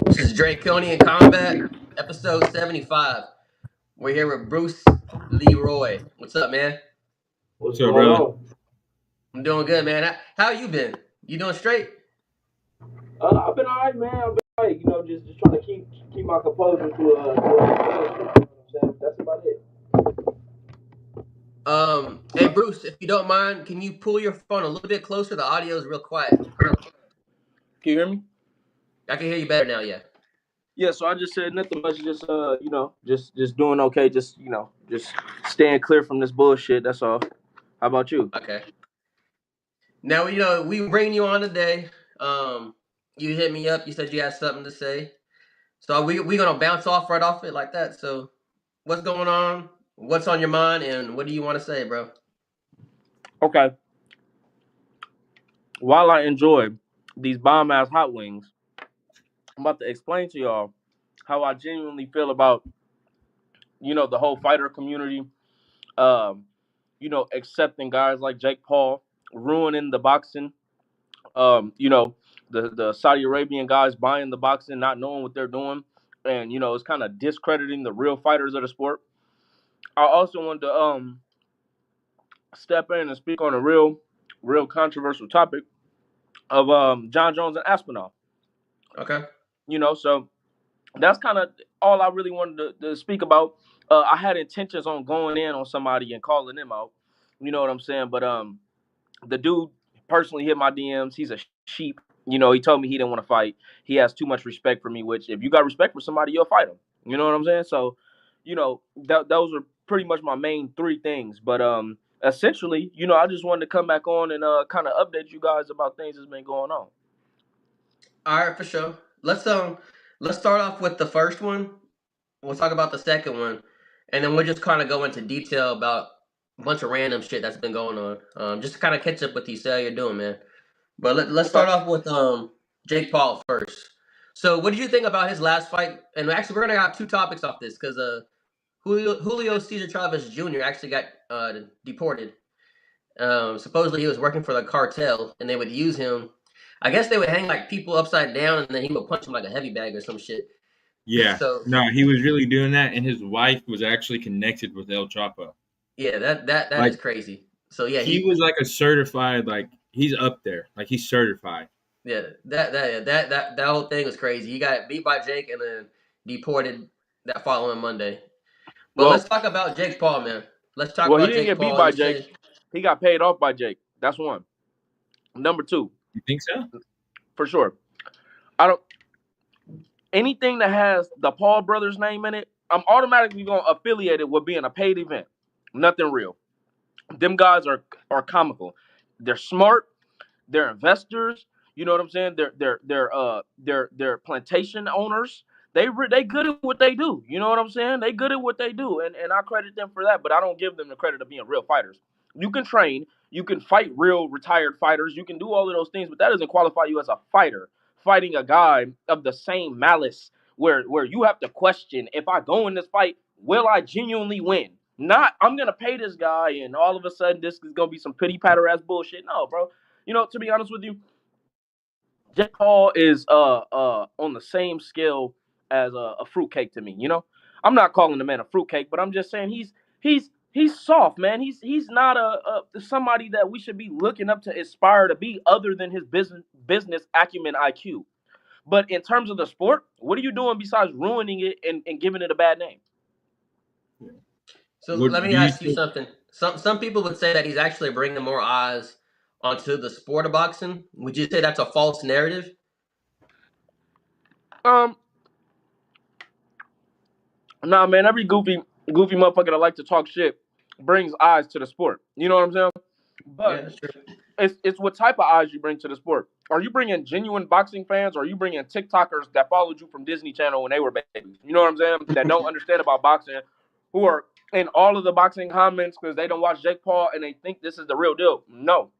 This is Draconian Combat, episode 75. We're here with Bruce Leroy. What's up, man? What's What's up, going brother? on? I'm doing good, man. How you been? You doing straight? I've been alright, man. I've been alright. Just trying to keep my composure through you know what I'm saying? That's about it. Hey, Bruce, if you don't mind, can you pull your phone a little bit closer? The audio is real quiet. Can you hear me? I can hear you better now, yeah. Yeah. So I just said nothing much. Just just doing okay. Just staying clear from this bullshit. That's all. How about you? Okay. Now, we bringing you on today. You hit me up. You said you had something to say. So we gonna bounce right off it like that. So what's going on? What's on your mind, and what do you want to say, bro? Okay. While I enjoy these bomb ass hot wings, I'm about to explain to y'all how I genuinely feel about the whole fighter community. Um, accepting guys like Jake Paul, ruining the boxing. The Saudi Arabian guys buying the boxing, not knowing what they're doing, and it's kind of discrediting the real fighters of the sport. I also wanted to step in and speak on a real controversial topic of John Jones and Aspinall. Okay. So that's kind of all I really wanted to speak about. I had intentions on going in on somebody and calling them out. You know what I'm saying? But the dude personally hit my DMs. He's a sheep. He told me he didn't want to fight. He has too much respect for me, which if you got respect for somebody, you'll fight him. You know what I'm saying? So, those are pretty much my main three things. But essentially, I just wanted to come back on and kind of update you guys about things that's been going on. All right, for sure. Let's start off with the first one. We'll talk about the second one, and then we'll just kind of go into detail about a bunch of random shit that's been going on. Just to kind of catch up with you, see how you're doing, man. But let's Okay. start off with Jake Paul first. So, what did you think about his last fight? And actually, we're gonna have two topics off this because Julio Cesar Chavez Jr. actually got deported. Supposedly, he was working for the cartel, and they would use him. I guess they would hang like people upside down, and then he would punch them like a heavy bag or some shit. Yeah, So no, he was really doing that, and his wife was actually connected with El Chapo. yeah, that Like is crazy. So yeah, he was like a certified, like he's up there, like he's certified. yeah, that whole thing was crazy. He got beat by Jake and then deported that following Monday. But let's Well, talk about Jake Paul, man. Let's talk well, he about didn't Jake get beat Paul. by You Jake. said He got paid off by Jake. That's one. Number two, You think so? for sure. I don't anything that has the Paul brothers name in it, I'm automatically going to affiliate it with being a paid event. Nothing real. Them guys are comical. They're smart. They're investors. You know what I'm saying? They're plantation owners. They good at what they do. You know what I'm saying? They good at what they do, and I credit them for that. But I don't give them the credit of being real fighters. You can train. You can fight real retired fighters. You can do all of those things, but that doesn't qualify you as a fighter. Fighting a guy of the same malice, where you have to question, if I go in this fight, will I genuinely win? Not, I'm gonna pay this guy, and all of a sudden this is gonna be some pity patter ass bullshit. No, bro. To be honest with you, Jake Paul is on the same scale as a fruitcake to me. I'm not calling the man a fruitcake, but I'm just saying he's soft, man. He's not a somebody that we should be looking up to, aspire to be, other than his business acumen, IQ. But in terms of the sport, what are you doing besides ruining it and giving it a bad name? so. What Let me do you ask you think? something. Some people would say that he's actually bringing more eyes onto the sport of boxing. Would you say that's a false narrative? Um, Nah, man. Every goofy motherfucker that like to talk shit brings eyes to the sport. You know what I'm saying? Yeah, But that's true. it's what type of eyes you bring to the sport. Are you bringing genuine boxing fans, or are you bringing TikTokers that followed you from Disney Channel when they were babies? You know what I'm saying? That don't understand about boxing, who are in all of the boxing comments because they don't watch Jake Paul and they think this is the real deal. No.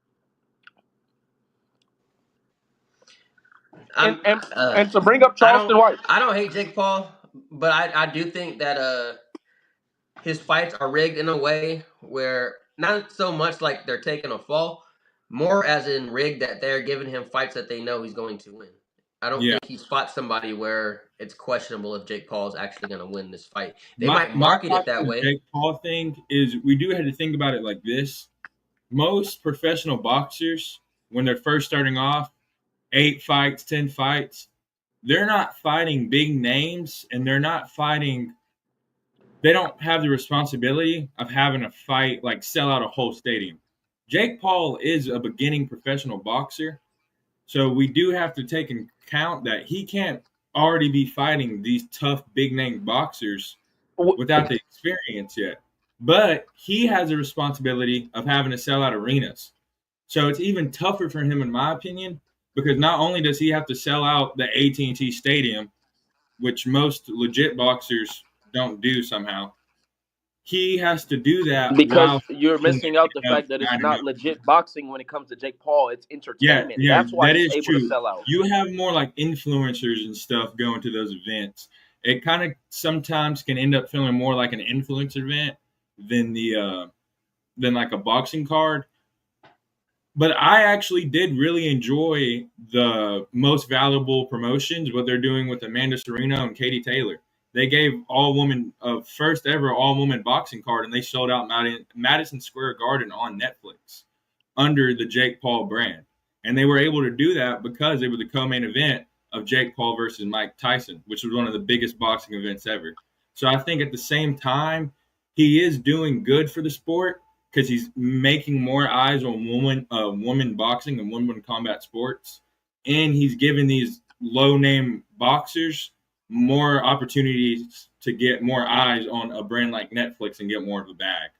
And I'm. and Uh, and to bring up I don't. Charleston White. I don't hate Jake Paul, but I do think that his fights are rigged in a way where not so much like they're taking a fall, more as in rigged that they're giving him fights that they know he's going to win. I don't Yeah. think he's fought somebody where it's questionable if Jake Paul is actually going to win this fight. They My might my market it thought that on the way. Jake Paul thing is we do have to think about it like this. Most professional boxers, when they're first starting off, 8 fights, 10 fights, they're not fighting big names and they don't have the responsibility of having a fight like sell out a whole stadium. Jake Paul is a beginning professional boxer, so we do have to take into account that he can't already be fighting these tough big name boxers without the experience yet. But he has a responsibility of having to sell out arenas. So it's even tougher for him, in my opinion, because not only does he have to sell out the AT&T Stadium, which most legit boxers don't do somehow, he has to do that Because while you're only missing out the making up fact that it's 9 not legit boxing when it comes to Jake Paul. It's Yeah, entertainment. yeah, That's why that he's is able to true. sell out. You have more like influencers and stuff going to those events. It kind of sometimes can end up feeling more like an influencer event than than like a boxing card. But I actually did really enjoy the most valuable promotions, what they're doing with Amanda Serino and Katie Taylor. They gave all woman first ever all woman boxing card, and they sold out Madison Square Garden on Netflix under the Jake Paul brand. And they were able to do that because they were the co-main event of Jake Paul versus Mike Tyson, which was one of the biggest boxing events ever. So I think at the same time, he is doing good for the sport because he's making more eyes on woman boxing and women combat sports, and he's giving these low-name boxers more opportunities to get more eyes on a brand like Netflix and get more of a bag.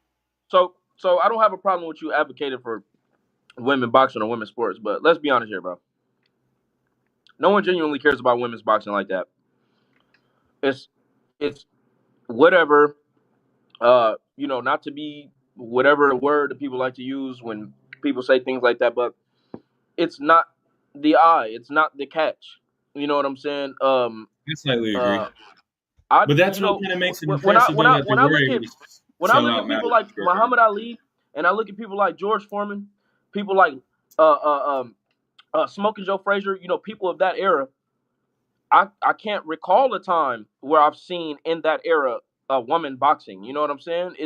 So I don't have a problem with you advocating for women boxing or women's sports, but let's be honest here, bro. No one genuinely cares about women's boxing like that. It's whatever. Not to be whatever word that people like to use when people say things like that, but it's not the eye, it's not the catch. You know what I'm saying? I slightly agree. Uh, I But that's you what know kind of makes it when I impressive, when though, I that they when I were look able at to when I sell look at out people Madison like Square Garden. Muhammad Ali and I look at people like George Foreman, people like Smoking Joe Frazier, people of that era, I can't recall a time where I've seen in that era a woman boxing. You know what I'm saying?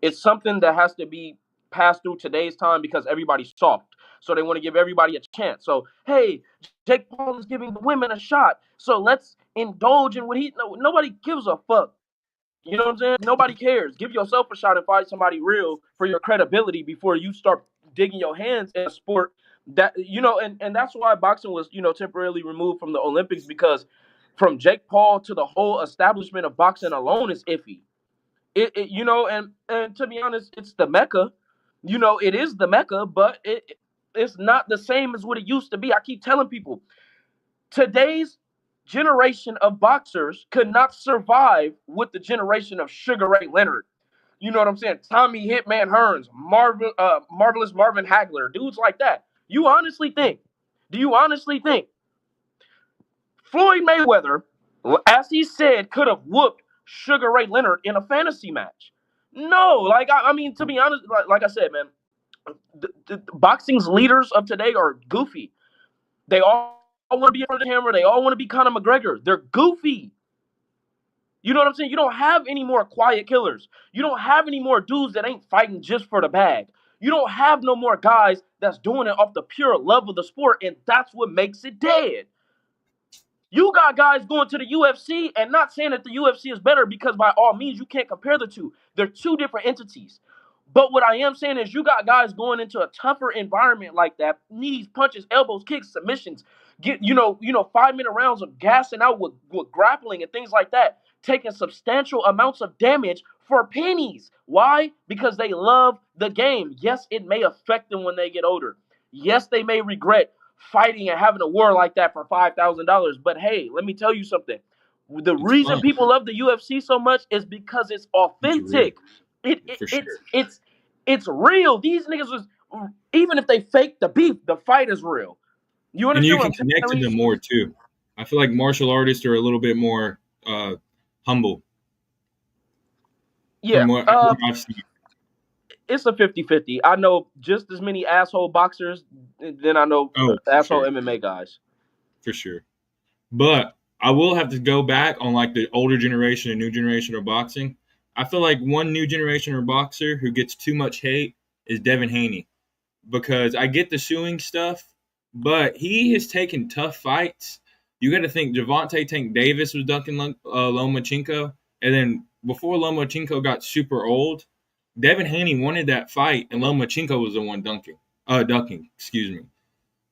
It's something that has to be passed through today's time because everybody's soft. So they want to give everybody a chance. So hey, Jake Paul is giving the women a shot. So let's indulge in what he. No, nobody gives a fuck. You know what I'm saying? Nobody cares. Give yourself a shot and find somebody real for your credibility before you start digging your hands in a sport that and that's why boxing was temporarily removed from the Olympics because from Jake Paul to the whole establishment of boxing alone is iffy. And to be honest, it's the mecca. It is the mecca, but it's not the same as what it used to be. I keep telling people today's generation of boxers could not survive with the generation of Sugar Ray Leonard. You know what I'm saying? Tommy Hitman Hearns, Marvelous Marvin Hagler, dudes like that. Do you honestly think Floyd Mayweather, as he said, could have whooped Sugar Ray Leonard in a fantasy match? No, I mean, to be honest, like I said, man, the boxing's leaders of today are goofy. They all want to be in front of the camera. They all want to be Conor McGregor. They're goofy. You know what I'm saying? You don't have any more quiet killers. You don't have any more dudes that ain't fighting just for the bag. You don't have no more guys that's doing it off the pure love of the sport, and that's what makes it dead. You got guys going to the UFC and not saying that the UFC is better because by all means you can't compare the two. They're two different entities. But what I am saying is you got guys going into a tougher environment like that, knees, punches, elbows, kicks, submissions, get 5-minute rounds of gassing out with grappling and things like that, taking substantial amounts of damage for pennies. Why? Because they love the game. Yes, it may affect them when they get older. Yes, they may regret fighting and having a war like that for $5,000. But hey, let me tell you something. The It's reason fun. people love the UFC so much is because it's It's real, authentic. for sure. It's real. These niggas was even if they fake the beef, the fight is real. You And you understand what can I'm saying? connect At to them least? more too. I feel like martial artists are a little bit more humble Yeah. from what I've seen. It's a 50-50. I know just as many asshole boxers than I know Oh, for asshole sure, MMA guys. for sure. But I will have to go back on like the older generation and new generation of boxing. I feel like one new generation of boxer who gets too much hate is Devin Haney, because I get the suing stuff, but he has taken tough fights. You got to think Javante Tank Davis was ducking Lomachenko, and then before Lomachenko got super old, Devin Haney wanted that fight, and Lomachenko was the one ducking. Excuse me.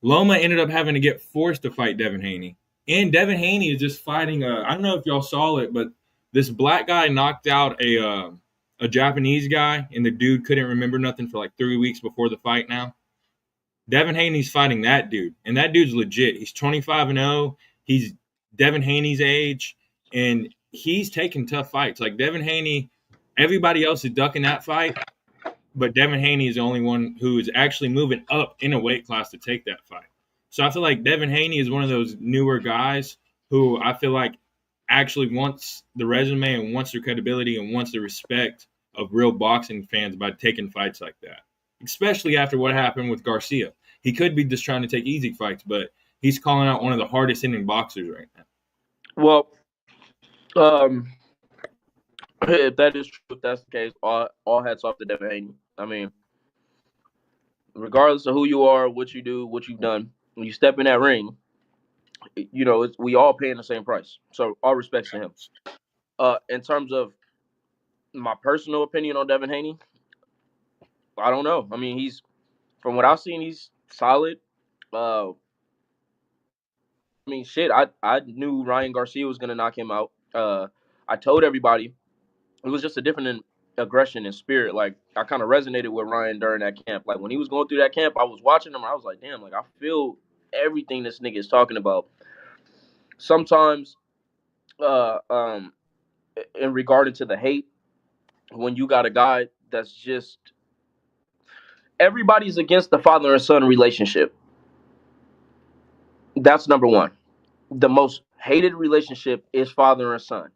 Loma ended up having to get forced to fight Devin Haney, and Devin Haney is just fighting. I don't know if y'all saw it, but this black guy knocked out a Japanese guy, and the dude couldn't remember nothing for like 3 weeks before the fight. Now Devin Haney's fighting that dude, and that dude's legit. He's 25-0. He's Devin Haney's age, and he's taking tough fights. Like Devin Haney, everybody else is ducking that fight, but Devin Haney is the only one who is actually moving up in a weight class to take that fight. So I feel like Devin Haney is one of those newer guys who I feel like actually wants the resume and wants the credibility and wants the respect of real boxing fans by taking fights like that, especially after what happened with Garcia. He could be just trying to take easy fights, but he's calling out one of the hardest hitting boxers right now. Well, if that is true, if that's the case, all hats off to Devin Haney. I mean, regardless of who you are, what you do, what you've done, when you step in that ring, we all paying the same price. So all respects to him. In terms of my personal opinion on Devin Haney, I don't know. I mean, from what I've seen, he's solid. I mean, shit, I knew Ryan Garcia was gonna knock him out. I told everybody it was just a different aggression and spirit. Like I kind of resonated with Ryan during that camp. Like when he was going through that camp, I was watching him. I was like, damn, like I feel everything this nigga is talking about. Sometimes, in regarding to the hate, when you got a guy that's just everybody's against the father and son relationship. That's number one. The most hated relationship is father and son.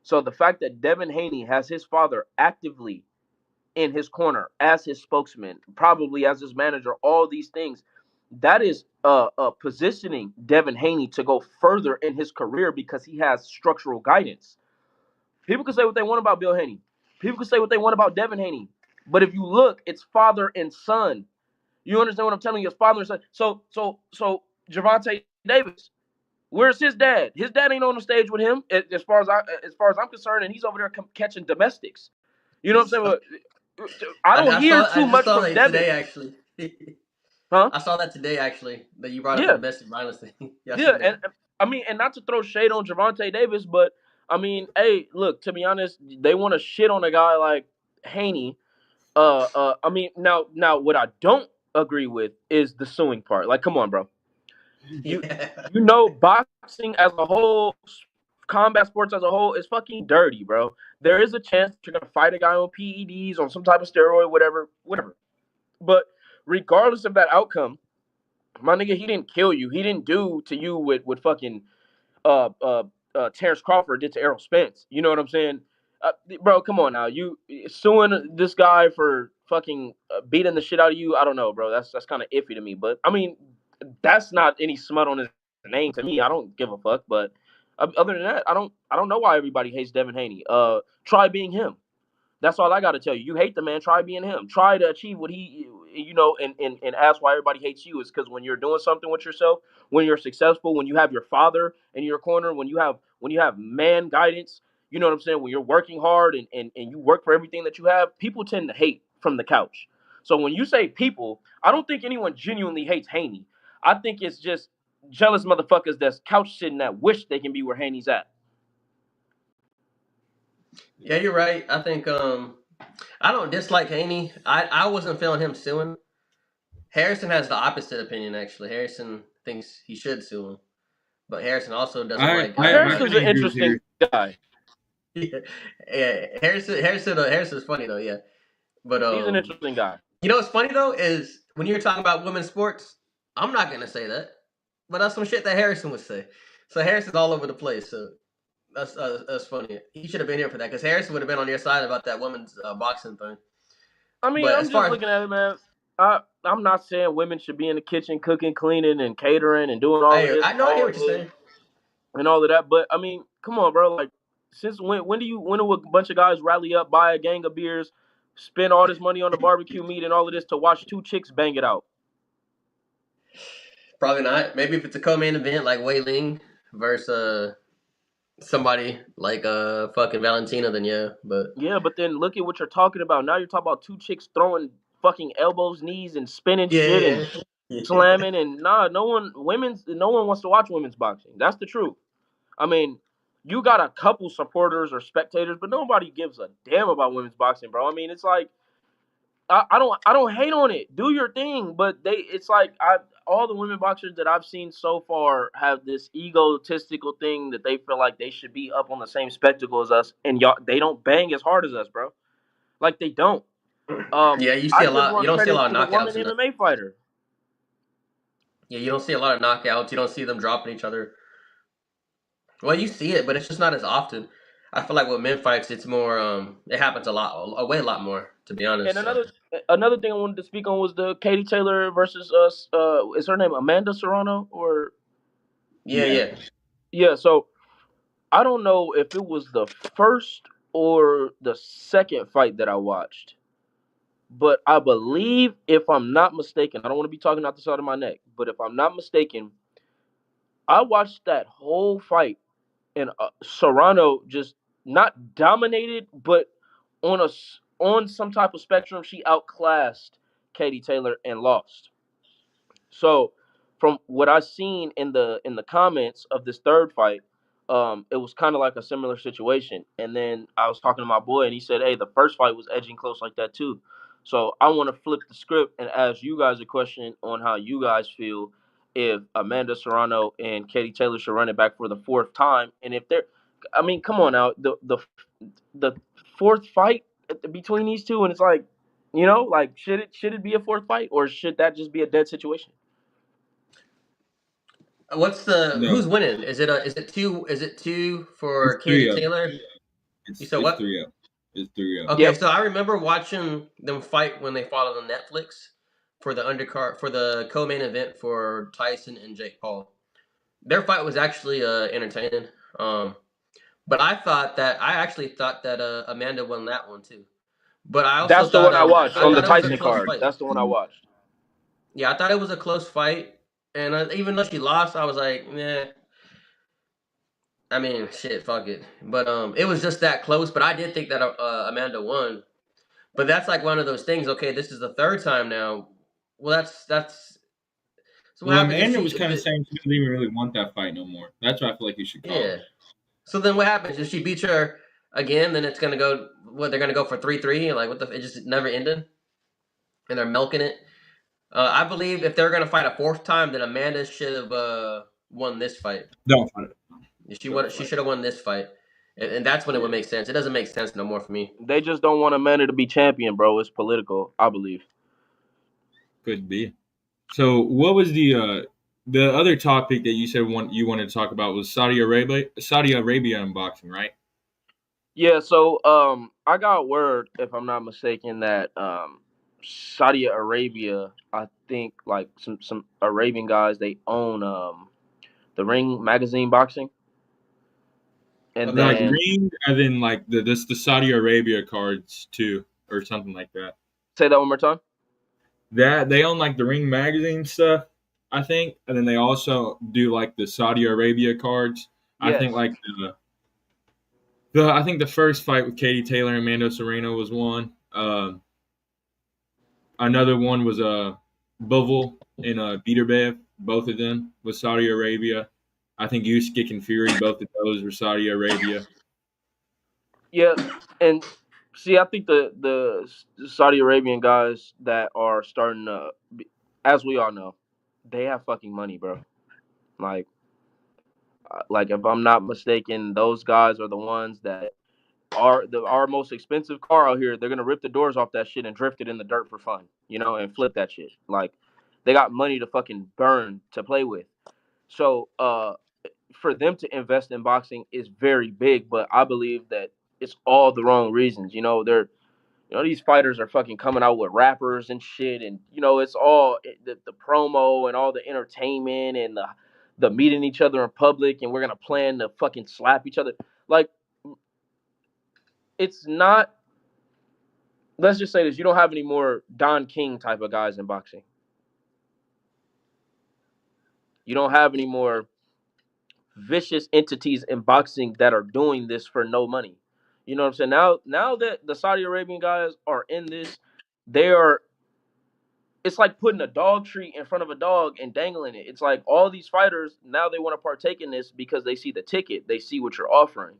So the fact that Devin Haney has his father actively in his corner as his spokesman, probably as his manager, all these things, that is positioning Devin Haney to go further in his career because he has structural guidance. People can say what they want about Bill Haney. People can say what they want about Devin Haney. But if you look, it's father and son. You understand what I'm telling you? It's father and son. So Javante Davis, where's his dad? His dad ain't on the stage with him, as far as I'm concerned, and he's over there catching domestics. You know what I'm saying? I don't hear too much from Devin today, actually. Huh? I saw that today, actually, that you brought up Yeah. the domestic violence thing. Yeah, and I mean, and not to throw shade on Javante Davis, but I mean, hey, look, to be honest, they want to shit on a guy like Haney. I mean, now, what I don't agree with is the suing part. Like, come on, bro. You know, boxing as a whole, combat sports as a whole, is fucking dirty, bro. There is a chance that you're gonna fight a guy on PEDs, on some type of steroid, whatever. But regardless of that outcome, my nigga, he didn't kill you. He didn't do to you with fucking Terrence Crawford did to Errol Spence. You know what I'm saying? Bro, come on now. You suing this guy for fucking beating the shit out of you? I don't know, bro. That's kind of iffy to me. But I mean, that's not any smut on his name to me. I don't give a fuck. But other than that, I don't know why everybody hates Devin Haney. Try being him. That's all I got to tell you. You hate the man. Try being him. Try to achieve what he, and ask why everybody hates you is because when you're doing something with yourself, when you're successful, when you have your father in your corner, when you have man guidance, you know what I'm saying? When you're working hard and you work for everything that you have, people tend to hate from the couch. So when you say people, I don't think anyone genuinely hates Haney. I think it's just jealous motherfuckers that's couch sitting that wish they can be where Haney's at. Yeah, you're right. I think I don't dislike Haney. I wasn't feeling him suing. Harrison has the opposite opinion, actually. Harrison thinks he should sue him, but Harrison also doesn't like. Harrison's an interesting guy. Yeah, Harrison's funny though. Yeah, but he's an interesting guy. You know what's funny though is when you're talking about women's sports, I'm not gonna say that, but that's some shit that Harrison would say. So Harrison's all over the place. So that's funny. He should have been here for that because Harrison would have been on your side about that women's boxing thing. I mean, I'm just looking at it, man. I'm not saying women should be in the kitchen cooking, cleaning, and catering and doing all this. I know what you're saying. and all of that. But I mean, come on, bro. Like, since when do a bunch of guys rally up, buy a gang of beers, spend all this money on the barbecue meat and all of this to watch two chicks bang it out? Probably not. Maybe if it's a co-main event like Wei Ling versus somebody like fucking Valentina, then yeah. But Yeah, but then look at what you're talking about. Now you're talking about two chicks throwing fucking elbows, knees, and spinning shit and yeah, yeah. slamming, and no one wants to watch women's boxing. That's the truth. I mean, you got a couple supporters or spectators, but nobody gives a damn about women's boxing, bro. I mean, it's like I don't hate on it. Do your thing, but it's like all the women boxers that I've seen so far have this egotistical thing that they feel like they should be up on the same spectacle as us, and y'all they don't bang as hard as us, bro. Like they don't. Yeah, you see I a give lot. You more don't see a credit lot to of the woman knockouts in the. MMA fighter. Yeah, you don't see a lot of knockouts. You don't see them dropping each other. Well, you see it, but it's just not as often. I feel like with men fights, it's more. It happens a lot, a lot more, to be And honest. another thing I wanted to speak on was the Katie Taylor versus is her name Amanda Serrano or Yeah, Yeah. yeah. yeah. So I don't know if it was the first or the second fight that I watched, but I believe, if I'm not mistaken, I don't want to be talking out the side of my neck, but if I'm not mistaken, I watched that whole fight, and Serrano just not dominated, but on some type of spectrum, she outclassed Katie Taylor and lost. So, from what I seen in the comments of this third fight, it was kind of like a similar situation. And then I was talking to my boy, and he said, "Hey, the first fight was edging close like that too." So I want to flip the script and ask you guys a question on how you guys feel if Amanda Serrano and Katie Taylor should run it back for the fourth time, and if they're, I mean, come on now, the fourth fight between these two, and it's like, like should it be a fourth fight, or should that just be a dead situation? What's the No, who's winning? Is it two it's for Katie 3-0. Taylor? You said It's what? 3-0. It's 3-0. Okay, Yep. so I remember watching them fight when they fought on Netflix for the undercard for the co-main event for Tyson and Jake Paul. Their fight was actually entertaining. But I actually thought that Amanda won that one too. But I also That's the thought one I watched I on the thought it was a Tyson close card. fight. That's the one I watched. Yeah, I thought it was a close fight, and even though she lost, I was like, nah. I mean, shit, fuck it. But it was just that close. But I did think that Amanda won. But that's like one of those things. Okay, this is the third time now. Well, that's so what Well, happens if Amanda she was if kind of it saying she doesn't even really want that fight no more. That's why I feel like you should call it. yeah. So then what happens if she beats her again? Then it's gonna go. What they're gonna go for 3-3? Like what the? It just never ended, and they're milking it. I believe if they're gonna fight a fourth time, then Amanda should have won this fight. Don't fight it. Don't She fight should have won this fight, and that's when it. it would Yeah, make sense. It doesn't make sense no more for me. They just don't want Amanda to be champion, bro. It's political, I believe. could be. So, what was the other topic that you said you wanted to talk about was Saudi Arabia unboxing, right? Yeah, so I got word, if I'm not mistaken, that Saudi Arabia, I think like some Arabian guys, they own the Ring Magazine Boxing, and Okay. Like then ring, and then like the Saudi Arabia cards too, or something like that. say that one more time. That they own like the Ring magazine stuff, I think, and then they also do like the Saudi Arabia cards. I think Yes. like the I think the first fight with Katie Taylor and Mando Serrano was one. Another one was Bivol and Beaterbev, both of them with Saudi Arabia. I think Usyk and Fury, both of those were Saudi Arabia. Yeah, and see, I think the Saudi Arabian guys that are starting to, as we all know, they have fucking money, bro. Like, like if I'm not mistaken, those guys are the ones that are our most expensive car out here. They're gonna rip the doors off that shit and drift it in the dirt for fun, and flip that shit. Like, they got money to fucking burn to play with. So, for them to invest in boxing is very big, but I believe that it's all the wrong reasons. These fighters are fucking coming out with rappers and shit, and it's all the promo and all the entertainment and the meeting each other in public and we're gonna plan to fucking slap each other. Like, it's not. Let's just say this: you don't have any more Don King type of guys in boxing. You don't have any more vicious entities in boxing that are doing this for no money. You know what I'm saying? Now that the Saudi Arabian guys are in this, they are. It's like putting a dog treat in front of a dog and dangling it. It's like all these fighters now they want to partake in this because they see the ticket, they see what you're offering.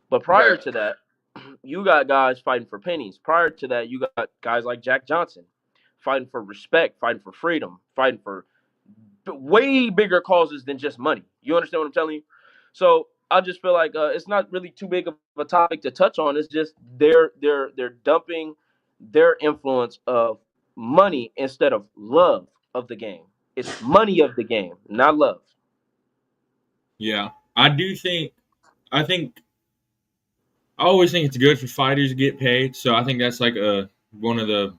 But prior Right. to that, you got guys fighting for pennies. Prior to that, you got guys like Jack Johnson fighting for respect, fighting for freedom, fighting for way bigger causes than just money. You understand what I'm telling you? So I just feel like it's not really too big of a topic to touch on. It's just they're dumping their influence of money instead of love of the game. It's money of the game, not love. Yeah, I do think. I think I always think it's good for fighters to get paid. So I think that's like one of the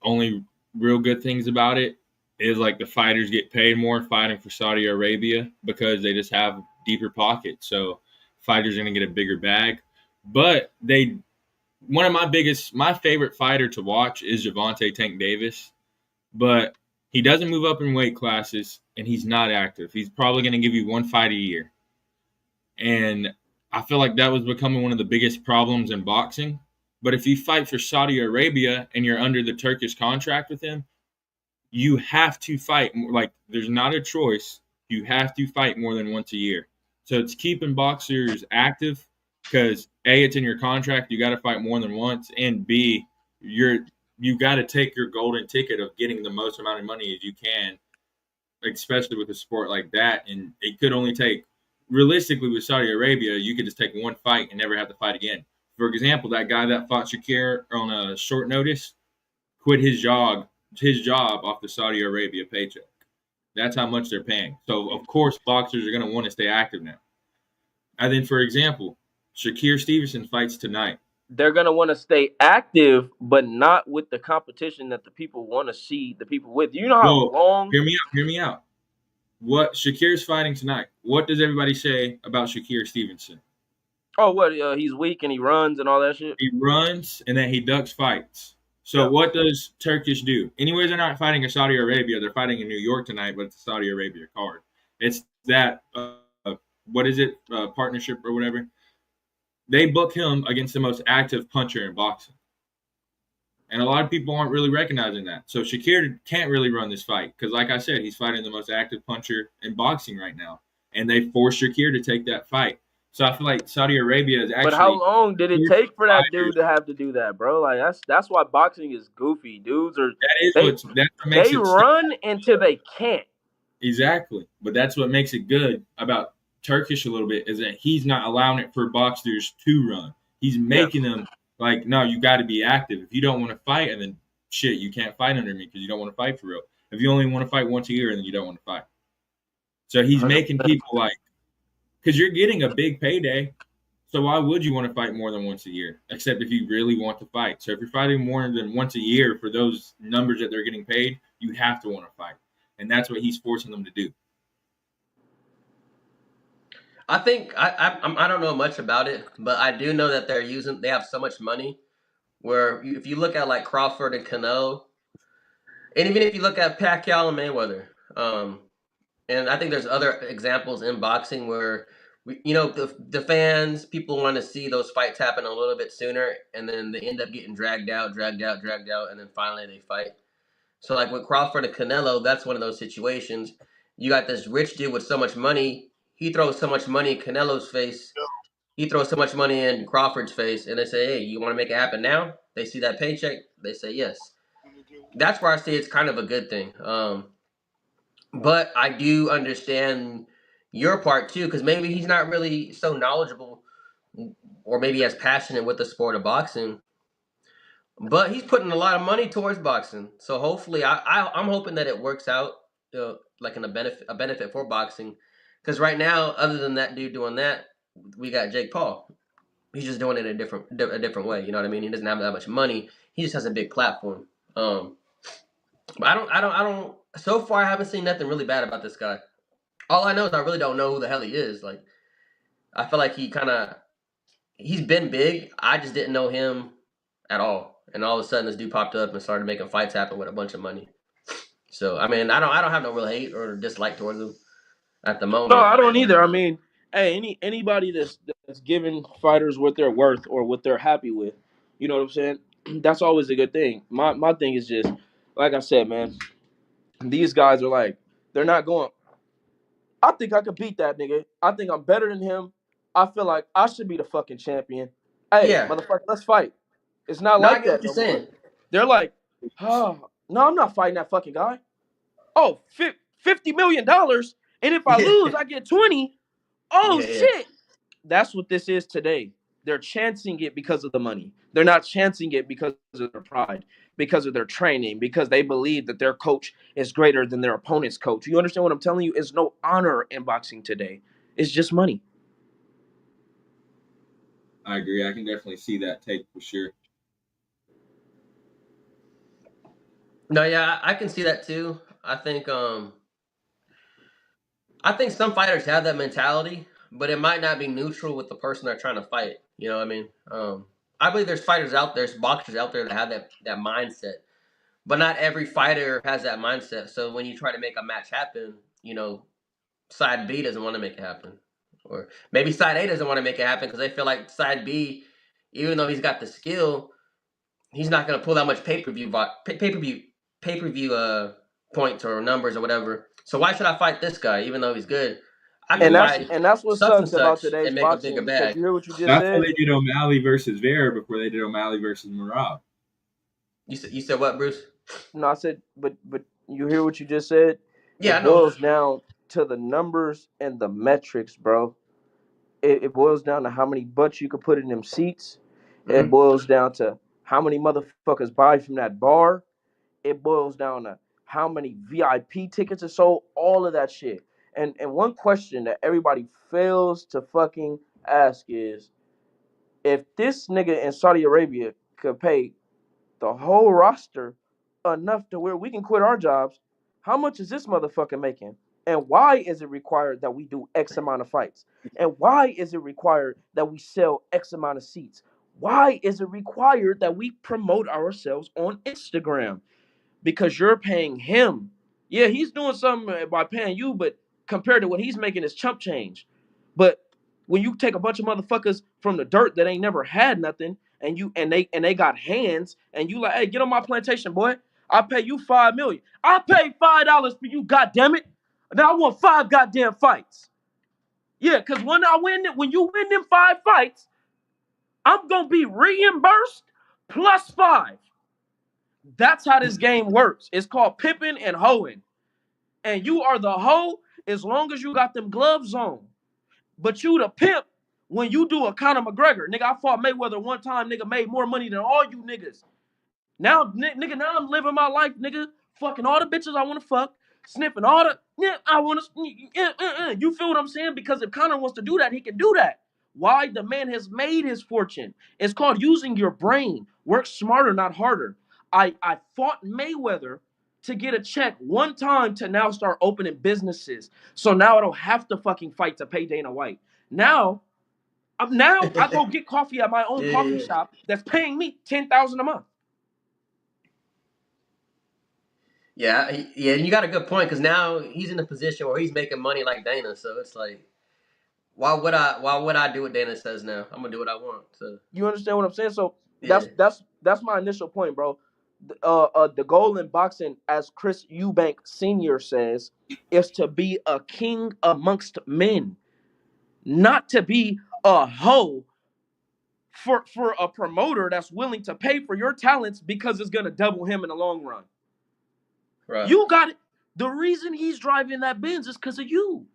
only real good things about it is like the fighters get paid more fighting for Saudi Arabia because they just have deeper pockets. So fighters are going to get a bigger bag. But one of my favorite fighter to watch is Gervonta Tank Davis. But he doesn't move up in weight classes and he's not active. He's probably going to give you one fight a year. And I feel like that was becoming one of the biggest problems in boxing. But if you fight for Saudi Arabia and you're under the Turkish contract with him, you have to fight. Like, there's not a choice. You have to fight more than once a year. So it's keeping boxers active because A, it's in your contract. You got to fight more than once. And B, you got to take your golden ticket of getting the most amount of money as you can, especially with a sport like that. And it could only take, realistically, with Saudi Arabia, you could just take one fight and never have to fight again. For example, that guy that fought Shakir on a short notice quit his job off the Saudi Arabia paycheck. That's how much they're paying. So, of course, boxers are going to want to stay active now. And then, for example, Shakir Stevenson fights tonight. They're gonna want to stay active, but not with the competition that the people want to see the people with. You know how Well, long? hear me out. What Shakir's fighting tonight? What does everybody say about Shakir Stevenson? Oh, what? He's weak and he runs and all that shit. He runs and then he ducks fights. So Yeah. what does Turkish do? Anyways, they're not fighting in Saudi Arabia. They're fighting in New York tonight, but it's a Saudi Arabia card. It's that, what is it, partnership or whatever. They book him against the most active puncher in boxing. And a lot of people aren't really recognizing that. So Shakir can't really run this fight because, like I said, he's fighting the most active puncher in boxing right now. And they forced Shakir to take that fight. So I feel like Saudi Arabia is actually. But how long did it take for that fighters. dude to have to do that, bro? Like that's why boxing is goofy. Dudes are That's what makes they it run until they can't. Exactly. But that's what makes it good about Turkish a little bit is that he's not allowing it for boxers to run. He's making them like, no, you got to be active. If you don't want to fight, and then shit, you can't fight under me because you don't want to fight for real. If you only want to fight once a year, and then you don't want to fight. So he's making people like, because you're getting a big payday. So why would you want to fight more than once a year? Except if you really want to fight. So if you're fighting more than once a year for those numbers that they're getting paid, you have to want to fight. And that's what he's forcing them to do. I think I don't know much about it, but I do know that they have so much money where if you look at like Crawford and Canelo, and even if you look at Pacquiao and Mayweather, and I think there's other examples in boxing where the fans, people want to see those fights happen a little bit sooner, and then they end up getting dragged out, and then finally they fight. So like with Crawford and Canelo, that's one of those situations. You got this rich dude with so much money. He throws so much money in Canelo's face. He throws so much money in Crawford's face, and they say, "Hey, you want to make it happen now?" They see that paycheck. They say yes. That's where I say it's kind of a good thing. But I do understand your part too, because maybe he's not really so knowledgeable, or maybe as passionate with the sport of boxing. But he's putting a lot of money towards boxing, so hopefully, I'm hoping that it works out, like in a benefit for boxing. Because right now, other than that dude doing that, we got Jake Paul. He's just doing it a different way. You know what I mean? He doesn't have that much money. He just has a big platform. But I don't. So far, I haven't seen nothing really bad about this guy. All I know is I really don't know who the hell he is. Like, I feel like he's been big. I just didn't know him at all. And all of a sudden, this dude popped up and started making fights happen with a bunch of money. So I mean, I don't have no real hate or dislike towards him at the No, moment. I don't But either. I mean, hey, anybody that's giving fighters what they're worth or what they're happy with, you know what I'm saying? That's always a good thing. My thing is just like I said, man. These guys are like they're not going. I think I could beat that nigga. I think I'm better than him. I feel like I should be the fucking champion. Hey, yeah, motherfucker, let's fight. It's not no, I like get what that you're no more. saying. They're like, oh, no, I'm not fighting that fucking guy. Oh, $50 million. And if I Yeah, lose, I get 20. Oh, yeah, yeah. shit. That's what this is today. They're chancing it because of the money. They're not chancing it because of their pride, because of their training, because they believe that their coach is greater than their opponent's coach. You understand what I'm telling you? There's no honor in boxing today. It's just money. I agree. I can definitely see that take for sure. No, yeah, I can see that too. I think some fighters have that mentality, but it might not be neutral with the person they're trying to fight. You know what I mean? I believe there's fighters out there, there's boxers out there that have that mindset, but not every fighter has that mindset. So when you try to make a match happen, side B doesn't want to make it happen, or maybe side A doesn't want to make it happen because they feel like side B, even though he's got the skill, he's not going to pull that much pay per view points or numbers or whatever. So why should I fight this guy even though he's good? I can And Yeah. that's fight and that's what such and sucks about such today's and make a bigger boxing because bag. you hear what you just That's why said. they did O'Malley versus Vera before they did O'Malley versus Marab. You said what, Bruce? No, I said, but you hear what you just said. Yeah, It I know. boils down to the numbers and the metrics, bro. It boils down to how many butts you could put in them seats. It Hmm. boils down to how many motherfuckers buy from that bar. It boils down to how many VIP tickets are sold. All of that shit. And one question that everybody fails to fucking ask is, if this nigga in Saudi Arabia could pay the whole roster enough to where we can quit our jobs, how much is this motherfucker making? And why is it required that we do X amount of fights? And why is it required that we sell X amount of seats? Why is it required that we promote ourselves on Instagram? Because you're paying him. Yeah, he's doing something by paying you, but compared to what he's making is chump change. But when you take a bunch of motherfuckers from the dirt that ain't never had nothing, and they got hands, and you like, hey, get on my plantation, boy. I pay you $5 million. I pay $5 for you, goddamn it. Now I want 5 goddamn fights. Yeah, because when you win them 5 fights, I'm gonna be reimbursed plus 5. That's how this game works. It's called pipping and hoeing. And you are the hoe as long as you got them gloves on. But you the pimp when you do a Conor McGregor. Nigga, I fought Mayweather one time, nigga, made more money than all you niggas. Now, nigga, now I'm living my life, nigga. Fucking all the bitches I want to fuck. Sniffing all the, yeah, I want to, you feel what I'm saying? Because if Conor wants to do that, he can do that. Why? The man has made his fortune. It's called using your brain. Work smarter, not harder. I fought Mayweather to get a check one time to now start opening businesses. So now I don't have to fucking fight to pay Dana White. Now I go get coffee at my own coffee Yeah, shop that's paying me $10,000 a month. yeah, yeah. And you got a good point because now he's in a position where he's making money like Dana. So it's like, Why would I do what Dana says now? I'm gonna do what I want. So You understand what I'm saying? So yeah, that's my initial point, bro. The goal in boxing, as Chris Eubank Sr. says, is to be a king amongst men, not to be a hoe for a promoter that's willing to pay for your talents because it's gonna double him in the long run. right. You got it. The reason he's driving that Benz is because of you.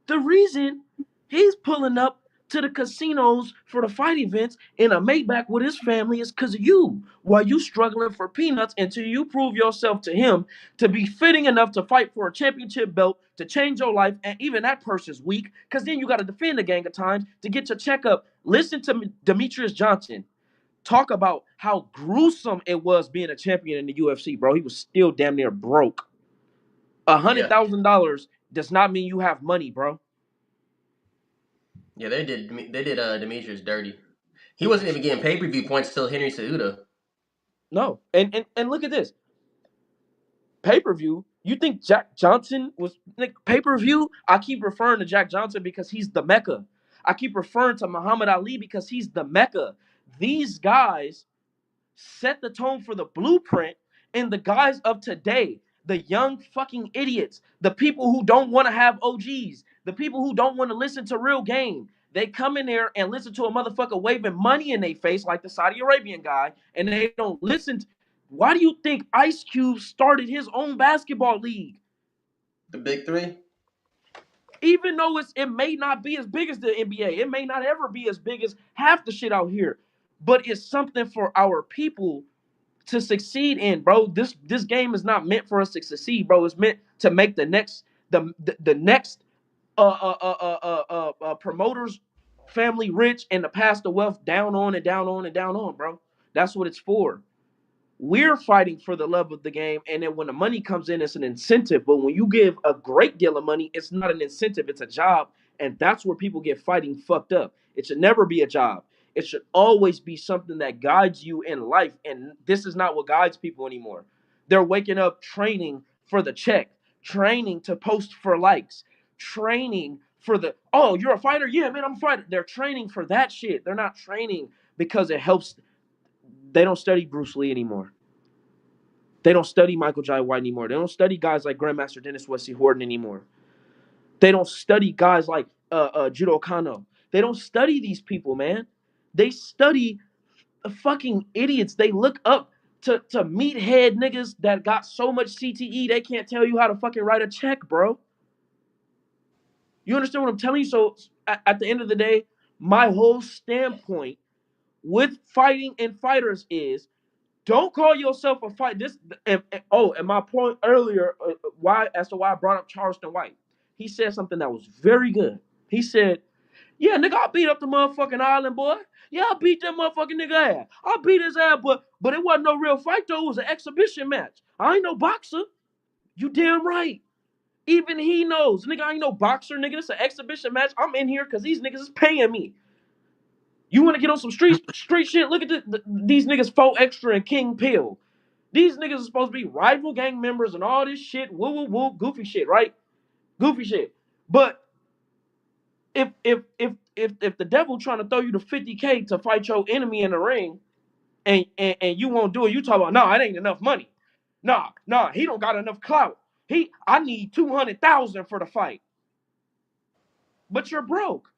The reason he's pulling up to the casinos for the fight events in a Maybach with his family is because of you. While you struggling for peanuts until you prove yourself to him to be fitting enough to fight for a championship belt, to change your life, and even that person's weak, because then you got to defend a gang of times to get your checkup. Listen to Demetrius Johnson talk about how gruesome it was being a champion in the UFC, bro. He was still damn near broke. Yeah, $100,000 does not mean you have money, bro. Yeah, they did Demetrius dirty. He wasn't even getting pay-per-view points till Henry Cejudo. No. And look at this. Pay-per-view, you think Jack Johnson was like pay-per-view? I keep referring to Jack Johnson because he's the Mecca. I keep referring to Muhammad Ali because he's the Mecca. These guys set the tone for the blueprint, and the guys of today, the young fucking idiots, the people who don't want to have OGs, the people who don't want to listen to real game, they come in there and listen to a motherfucker waving money in their face like the Saudi Arabian guy, and they don't listen. Why do you think Ice Cube started his own basketball league? The Big Three? Even though it may not be as big as the NBA, it may not ever be as big as half the shit out here, but it's something for our people to succeed in, bro. This game is not meant for us to succeed, bro. It's meant to make the next next promoters family rich and to pass the wealth down on and down on and down on, bro. That's what it's for. We're fighting for the love of the game, and then when the money comes in, it's an incentive. But when you give a great deal of money, it's not an incentive, it's a job. And that's where people get fighting fucked up. It should never be a job. It should always be something that guides you in life. And this is not what guides people anymore. They're waking up training for the check, training to post for likes, training for the, oh, you're a fighter? Yeah, man, I'm a fighter. They're training for that shit. They're not training because it helps. They don't study Bruce Lee anymore. They don't study Michael Jai White anymore. They don't study guys like Grandmaster Dennis Wesley Horton anymore. They don't study guys like Judo Kano. They don't study these people, man. They study fucking idiots. They look up to meathead niggas that got so much CTE they can't tell you how to fucking write a check, bro. You understand what I'm telling you? So at the end of the day, my whole standpoint with fighting and fighters is don't call yourself a fight. And my point earlier, why I brought up Charleston White. He said something that was very good. He said, "Yeah, nigga, I beat up the motherfucking island boy. Yeah, I beat that motherfucking nigga ass. I beat his ass, but it wasn't no real fight though. It was an exhibition match. I ain't no boxer. You damn right. Even he knows, nigga, I ain't no boxer, nigga. It's an exhibition match. I'm in here because these niggas is paying me. You want to get on some street shit? Look at these niggas, 4 Extra and King Pill. These niggas are supposed to be rival gang members and all this shit, woo, goofy shit, right? Goofy shit. But if the devil trying to throw you the 50K to fight your enemy in the ring, and you won't do it, you talk about, no, it ain't enough money. Nah, he don't got enough clout. I need 200,000 for the fight. But you're broke.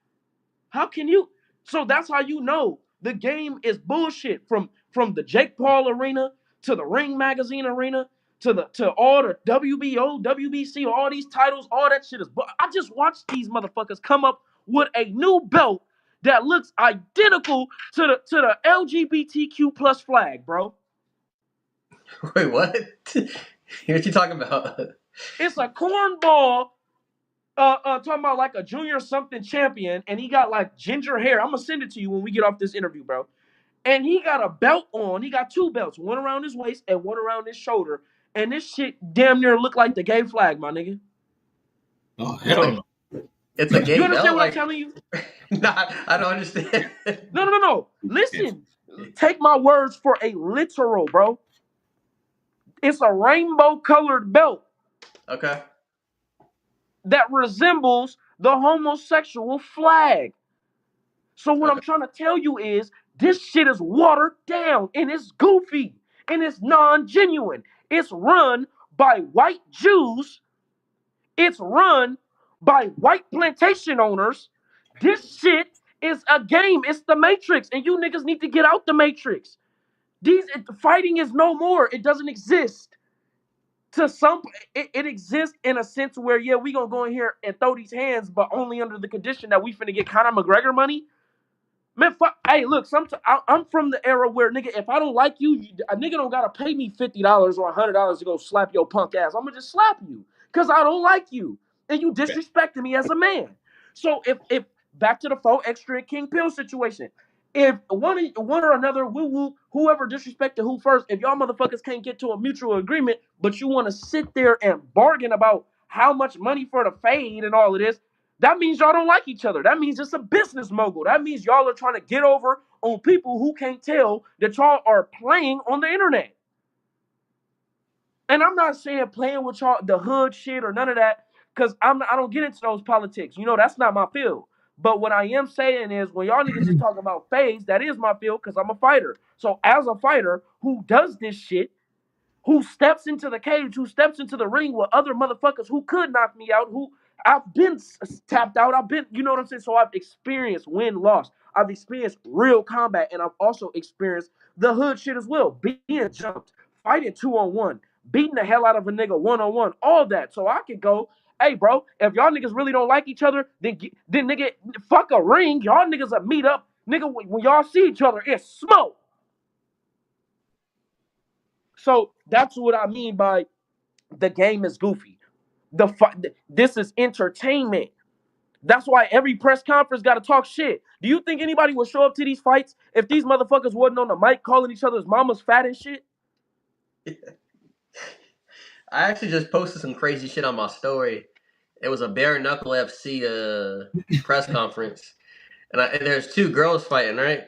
How can you? So that's how you know the game is bullshit. From the Jake Paul arena to the Ring Magazine arena to all the WBO, WBC, all these titles, all that shit is. But I just watched these motherfuckers come up with a new belt that looks identical to the LGBTQ plus flag, bro. Wait, what? What you talking about? It's a cornball. Talking about like a junior something champion, and he got like ginger hair. I'm gonna send it to you when we get off this interview, bro. And he got a belt on. He got 2 belts, one around his waist and one around his shoulder. And this shit damn near look like the gay flag, my nigga. Oh hell no! It's a gay You understand belt? what I'm telling you? Nah, I don't understand. No. Listen, take my words for a literal, bro. It's a rainbow colored belt. Okay. That resembles the homosexual flag. So what I'm trying to tell you is this shit is watered down and it's goofy and it's non-genuine. It's run by white Jews. It's run by white plantation owners. This shit is a game. It's the Matrix, and you niggas need to get out the Matrix. Fighting is no more. It doesn't exist. It exists in a sense where, yeah, we gonna go in here and throw these hands, but only under the condition that we finna get Conor McGregor money. Man, hey, look, I'm from the era where, nigga, if I don't like you, a nigga don't gotta pay me $50 or $100 to go slap your punk ass. I'm gonna just slap you because I don't like you and you disrespecting me as a man. So if back to the 4 Extra King Pill situation, if one or another, whoever disrespected who first, if y'all motherfuckers can't get to a mutual agreement, but you want to sit there and bargain about how much money for the fade and all of this, that means y'all don't like each other. That means it's a business mogul. That means y'all are trying to get over on people who can't tell that y'all are playing on the internet. And I'm not saying playing with y'all the hood shit or none of that, because I don't get into those politics. That's not my field. But what I am saying is when y'all niggas is talking about phase, that is my field because I'm a fighter. So as a fighter who does this shit, who steps into the cage, who steps into the ring with other motherfuckers who could knock me out, who I've been tapped out, I've been, you know what I'm saying? So I've experienced win-loss. I've experienced real combat, and I've also experienced the hood shit as well. Being jumped, fighting 2-on-1, beating the hell out of a nigga 1-on-1, all that. So I could go, hey, bro, if y'all niggas really don't like each other, then nigga, fuck a ring. Y'all niggas will meet up. Nigga, when y'all see each other, it's smoke. So that's what I mean by the game is goofy. This is entertainment. That's why every press conference got to talk shit. Do you think anybody would show up to these fights if these motherfuckers wasn't on the mic calling each other's mamas fat and shit? I actually just posted some crazy shit on my story. It was a bare knuckle FC press conference, and there's two girls fighting, right?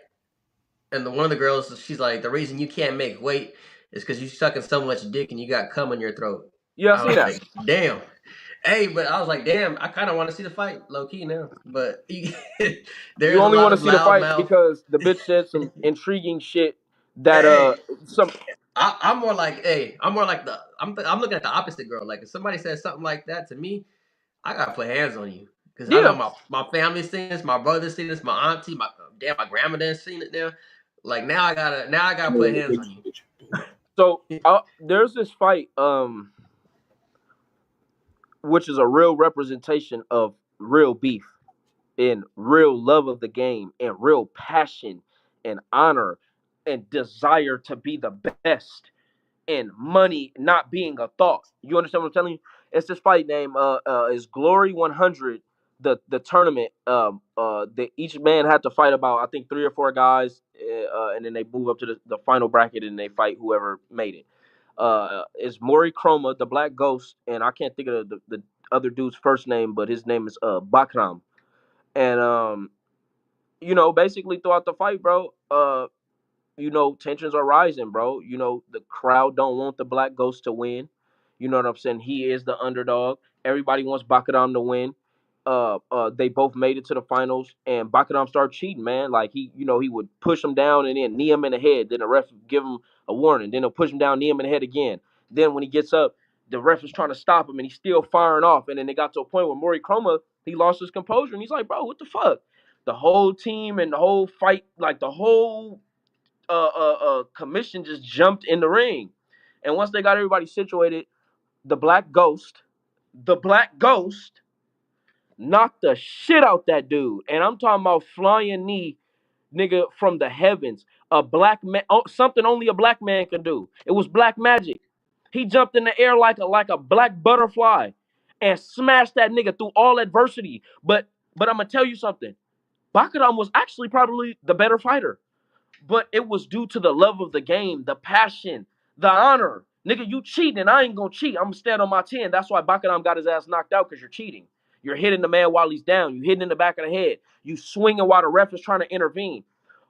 And one of the girls, she's like, the reason you can't make weight is because you sucking so much dick and you got cum in your throat. Yeah, I I see was that. like, damn. Hey, but I was like, damn, I kind of want to see the fight, low key now. But You there's a only lot want to of see the fight loudmouth. because the bitch said some intriguing shit that Hey, some I'm more like, I'm looking at the opposite girl. Like if somebody says something like that to me, I gotta put hands on you because I know yeah. my family's seen this, my brother's seen this, my auntie, my grandma done seen it now. Like now I gotta put hands on you. So there's this fight which is a real representation of real beef and real love of the game and real passion and honor and desire to be the best and money not being a thought. You understand what I'm telling you? It's this fight name is Glory 100. The tournament that each man had to fight about I think 3 or 4 guys and then they move up to the final bracket and they fight whoever made it. Is Maury Chroma, the Black Ghost, and I can't think of the other dude's first name, but his name is Bakram. And basically throughout the fight, bro, tensions are rising, bro. The crowd don't want the Black Ghost to win. You know what I'm saying? He is the underdog. Everybody wants Bakram to win. They both made it to the finals, and Bakram started cheating, man. Like he would push him down and then knee him in the head. Then the ref would give him a warning. Then he'll push him down, knee him in the head again. Then when he gets up, the ref is trying to stop him, and he's still firing off. And then they got to a point where Maury Chroma, he lost his composure, and he's like, bro, what the fuck? The whole team and the whole fight, like the whole commission just jumped in the ring. And once they got everybody situated, the Black Ghost knocked the shit out that dude. And I'm talking about flying knee, nigga, from the heavens. A black man, something only a black man can do. It was black magic. He jumped in the air like a black butterfly and smashed that nigga through all adversity. But I'm gonna tell you something. Bakaram was actually probably the better fighter. But it was due to the love of the game, the passion, the honor. Nigga, you cheating, and I ain't gonna cheat. I'm gonna stand on my 10. That's why Bakaram got his ass knocked out, because you're cheating. You're hitting the man while he's down. You hitting in the back of the head. You swinging while the ref is trying to intervene.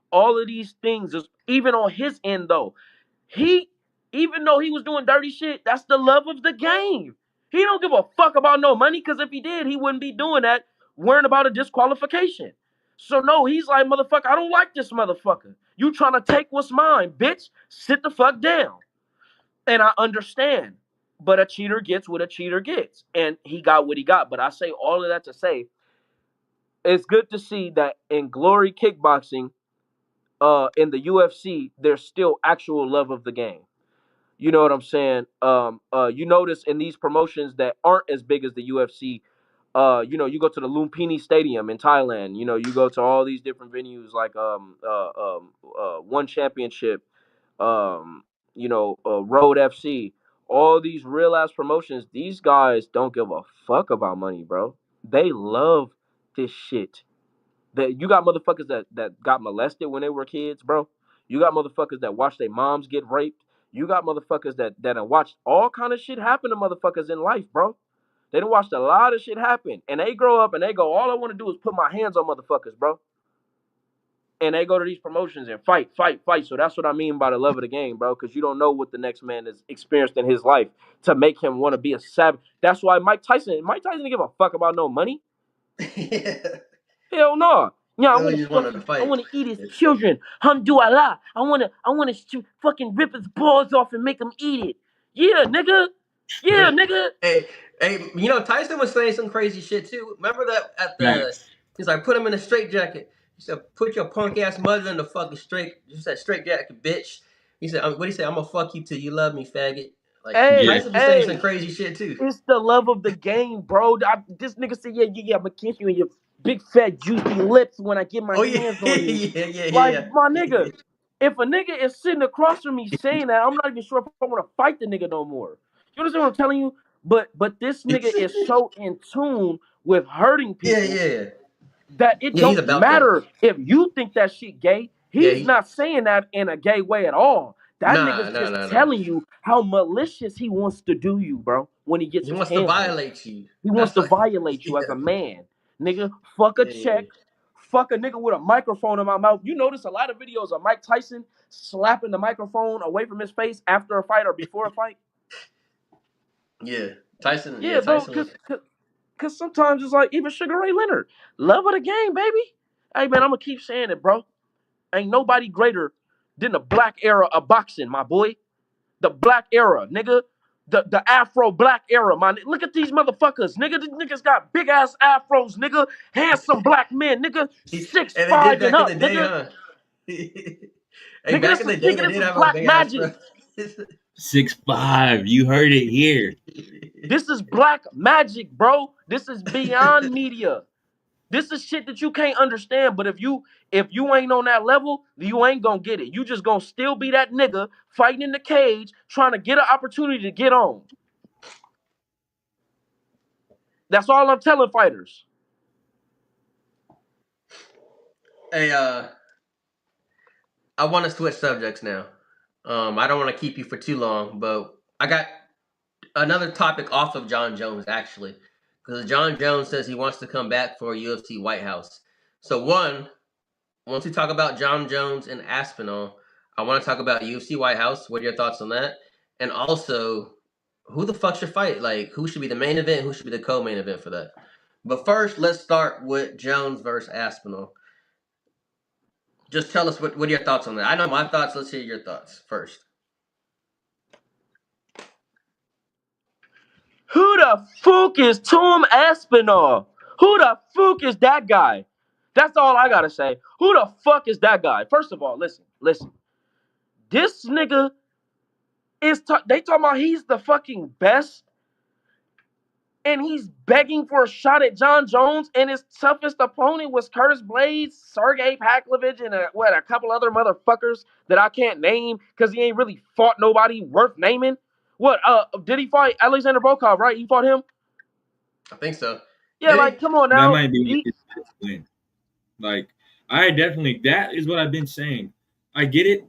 All of these things is even on his end though. He, even though he was doing dirty shit, that's the love of the game. He don't give a fuck about no money, because if he did, he wouldn't be doing that, worrying about a disqualification. So no, he's like, motherfucker, I don't like this motherfucker. You trying to take what's mine, bitch. Sit the fuck down. And I understand. But a cheater gets what a cheater gets. And he got what he got. But I say all of that to say, it's good to see that in Glory Kickboxing, in the UFC, there's still actual love of the game. You know what I'm saying? You notice in these promotions that aren't as big as the UFC, you go to the Lumpini Stadium in Thailand. You go to all these different venues like One Championship, Road FC. All these real ass promotions. These guys don't give a fuck about money, bro. They love this shit. That you got motherfuckers that got molested when they were kids, bro. You got motherfuckers that watched their moms get raped. You got motherfuckers that have watched all kind of shit happen to motherfuckers in life, bro. They done watched a lot of shit happen. And they grow up and they go, all I want to do is put my hands on motherfuckers, bro. And they go to these promotions and fight. So that's what I mean by the love of the game, bro. Because you don't know what the next man has experienced in his life to make him want to be a savage. That's why Mike Tyson didn't give a fuck about no money. Yeah. Hell no. Yeah, No, he just wanted to I fight. want to eat his children. Allah. I want to fucking rip his balls off and make him eat it. Yeah, nigga. Yeah, nigga. Hey, Tyson was saying some crazy shit too. Remember that at the? Facts. He's like, put him in a straitjacket. He said, put your punk ass mother in the fucking straitjacket, bitch. He said, what he say? I'm gonna fuck you till you love me, faggot. Like Tyson was saying some crazy shit too. It's the love of the game, bro. This nigga said, yeah, I'm gonna kiss you in your big fat juicy lips when I get my hands on you. yeah. My nigga, if a nigga is sitting across from me saying that, I'm not even sure if I want to fight the nigga no more. You understand what I'm telling you? But this nigga is so in tune with hurting people that it don't matter if you think that shit gay. He's not saying that in a gay way at all. That nigga's just telling you how malicious he wants to do you, bro. When he gets his hands on you. He wants to violate you. He wants to violate you as a man. Nigga, fuck a check. Fuck a nigga with a microphone in my mouth. You notice a lot of videos of Mike Tyson slapping the microphone away from his face after a fight or before a fight. Yeah. Tyson. Yeah, bro. Because sometimes it's like even Sugar Ray Leonard. Love of the game, baby. Hey, man, I'm going to keep saying it, bro. Ain't nobody greater than the black era of boxing, my boy. The black era, nigga. The Afro black era, man. Look at these motherfuckers, nigga. These niggas got big ass afros, nigga. Handsome black men, nigga. 6'5" and up, nigga. Hey, back in the day, they did have a big ass bro. 6'5". You heard it here. This is black magic, bro. This is beyond media. This is shit that you can't understand. But if you ain't on that level, you ain't gonna get it. You just gonna still be that nigga fighting in the cage, trying to get an opportunity to get on. That's all I'm telling fighters. Hey, I want to switch subjects now. I don't want to keep you for too long, but I got another topic off of John Jones, actually. Because John Jones says he wants to come back for UFC White House. So once we talk about John Jones and Aspinall, I want to talk about UFC White House. What are your thoughts on that? And also, who the fuck should fight? Like, who should be the main event? Who should be the co-main event for that? But first, let's start with Jones versus Aspinall. Just tell us what are your thoughts on that. I know my thoughts. Let's hear your thoughts first. Who the fuck is Tom Aspinall? Who the fuck is that guy? That's all I gotta say. Who the fuck is that guy? First of all, listen. This nigga is they talking about he's the fucking best, and he's begging for a shot at John Jones, and his toughest opponent was Curtis Blades, Sergey Pavlovich, and a couple other motherfuckers that I can't name because he ain't really fought nobody worth naming. What? Did he fight Alexander Volkov? Right? He fought him. I think so. Yeah, like come on now. That might be like that is what I've been saying. I get it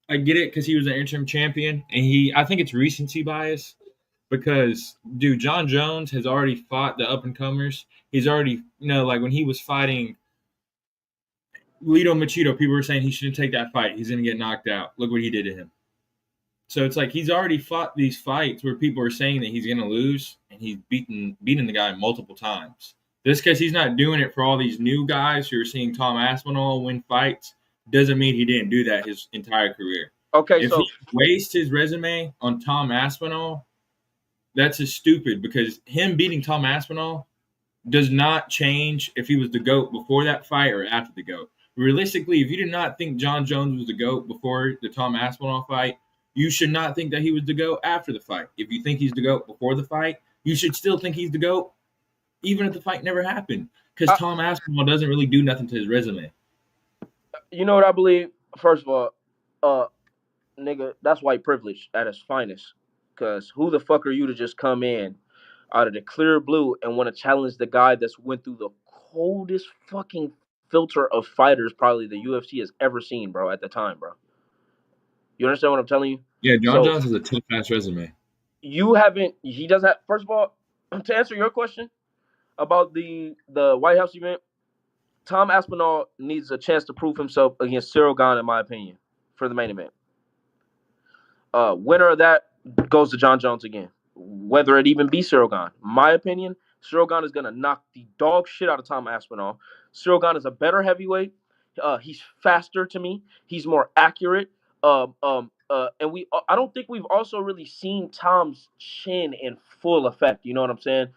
because he was an interim champion, and I think it's recency bias because dude, John Jones has already fought the up and comers. He's already like when he was fighting Lito Machado, people were saying he shouldn't take that fight. He's gonna get knocked out. Look what he did to him. So it's like he's already fought these fights where people are saying that he's going to lose, and he's beaten the guy multiple times. Just because he's not doing it for all these new guys who are seeing Tom Aspinall win fights doesn't mean he didn't do that his entire career. Okay, if he wastes his resume on Tom Aspinall, that's just stupid because him beating Tom Aspinall does not change if he was the GOAT before that fight or after the GOAT. Realistically, if you did not think John Jones was the GOAT before the Tom Aspinall fight, you should not think that he was the GOAT after the fight. If you think he's the GOAT before the fight, you should still think he's the GOAT even if the fight never happened. Because Tom Aspinall doesn't really do nothing to his resume. You know what I believe? First of all, nigga, that's white privilege at its finest. Because who the fuck are you to just come in out of the clear blue and want to challenge the guy that's went through the coldest fucking filter of fighters probably the UFC has ever seen, bro, at the time, bro. You understand what I'm telling you? Yeah, John Jones has a tough-ass resume. He doesn't have, first of all, to answer your question about the White House event, Tom Aspinall needs a chance to prove himself against Cyril Gane, in my opinion, for the main event. Winner of that goes to John Jones again. Whether it even be Cyril Gane. My opinion, Cyril Gane is going to knock the dog shit out of Tom Aspinall. Cyril Gane is a better heavyweight. He's faster to me. He's more accurate. And I don't think we've also really seen Tom's chin in full effect. You know what I'm saying?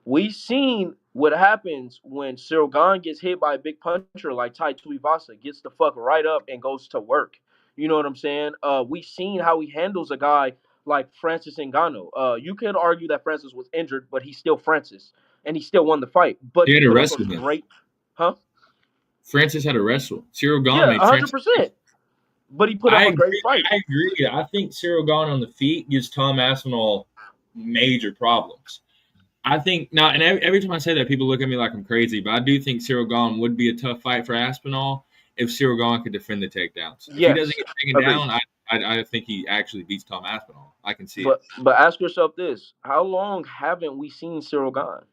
We've seen what happens when Cyril Gane gets hit by a big puncher like Tai Tuivasa, gets the fuck right up and goes to work. You know what I'm saying? We've seen how he handles a guy like Francis Ngannou. You could argue that Francis was injured, but he's still Francis, and he still won the fight. But He he had to put up wrestle a him. great, huh? Francis had to wrestle. Cyril Gane Yeah, made Francis. 100%. But he put up a great fight. I agree. I think Cyril Gane on the feet gives Tom Aspinall major problems. I think now, and every time I say that, people look at me like I'm crazy, but I do think Cyril Gane would be a tough fight for Aspinall if Cyril Gane could defend the takedowns. If he doesn't get taken down, I think he actually beats Tom Aspinall. I can see it. But ask yourself this: how long haven't we seen Cyril Gane?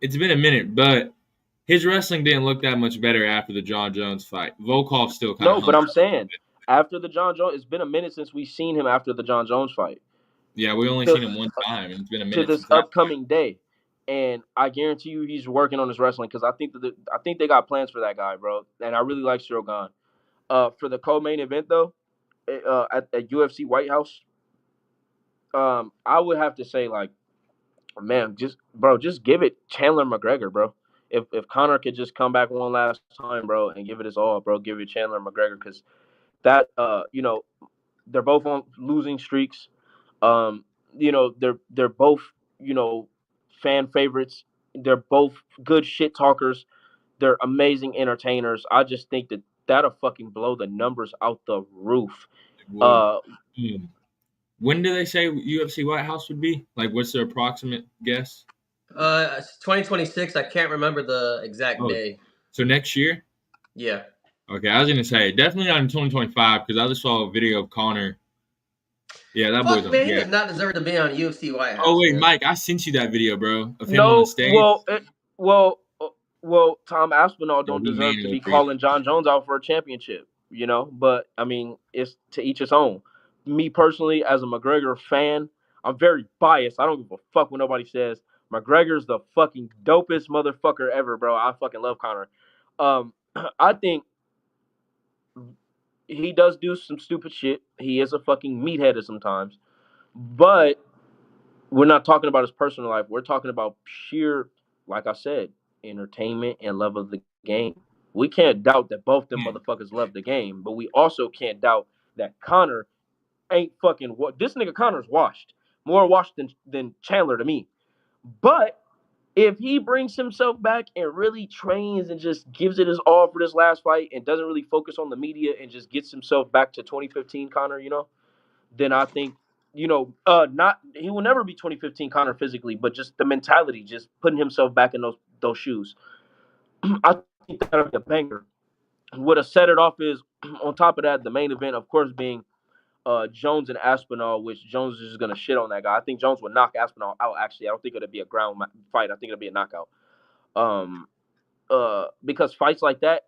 It's been a minute, but his wrestling didn't look that much better after the John Jones fight. Volkov still kind of no, but I'm saying after the John Jones, it's been a minute since we've seen him after the John Jones fight. Yeah, we only seen him one time, and it's been a minute to this upcoming day. And I guarantee you, he's working on his wrestling because I think they got plans for that guy, bro. And I really like Cyril Gane. For the co-main event though, at UFC White House, I would have to say like, man, just give it Chandler McGregor, bro. If Conor could just come back one last time, bro, and give it his all, bro, give it Chandler McGregor because that they're both on losing streaks. They're both, fan favorites. They're both good shit talkers. They're amazing entertainers. I just think that'll fucking blow the numbers out the roof. When do they say UFC White House would be? Like, what's their approximate guess? 2026. I can't remember the exact day. So next year? Yeah. Okay, I was gonna say definitely not in 2025 because I just saw a video of Conor. Yeah, that boy's man. He does not deserve to be on UFC White House. Oh wait, man. Mike, I sent you that video, bro, of him on the stage. Well, Tom Aspinall don't deserve to be calling John Jones out for a championship, But I mean, it's to each his own. Me personally, as a McGregor fan, I'm very biased. I don't give a fuck what nobody says. McGregor's the fucking dopest motherfucker ever, bro. I fucking love Conor. I think he does do some stupid shit. He is a fucking meathead sometimes. But we're not talking about his personal life. We're talking about sheer, like I said, entertainment and love of the game. We can't doubt that both them motherfuckers love the game, but we also can't doubt that Conor ain't fucking this nigga Conor's washed. More washed than Chandler to me. But if he brings himself back and really trains and just gives it his all for this last fight and doesn't really focus on the media and just gets himself back to 2015 Conor, then I think, he will never be 2015 Conor physically, but just the mentality, just putting himself back in those shoes. I think that'll be a banger. What have set it off is, on top of that, the main event, of course, being Jones and Aspinall, which Jones is just going to shit on that guy. I think Jones would knock Aspinall out, actually. I don't think it'll be a ground fight. I think it'll be a knockout. Because fights like that,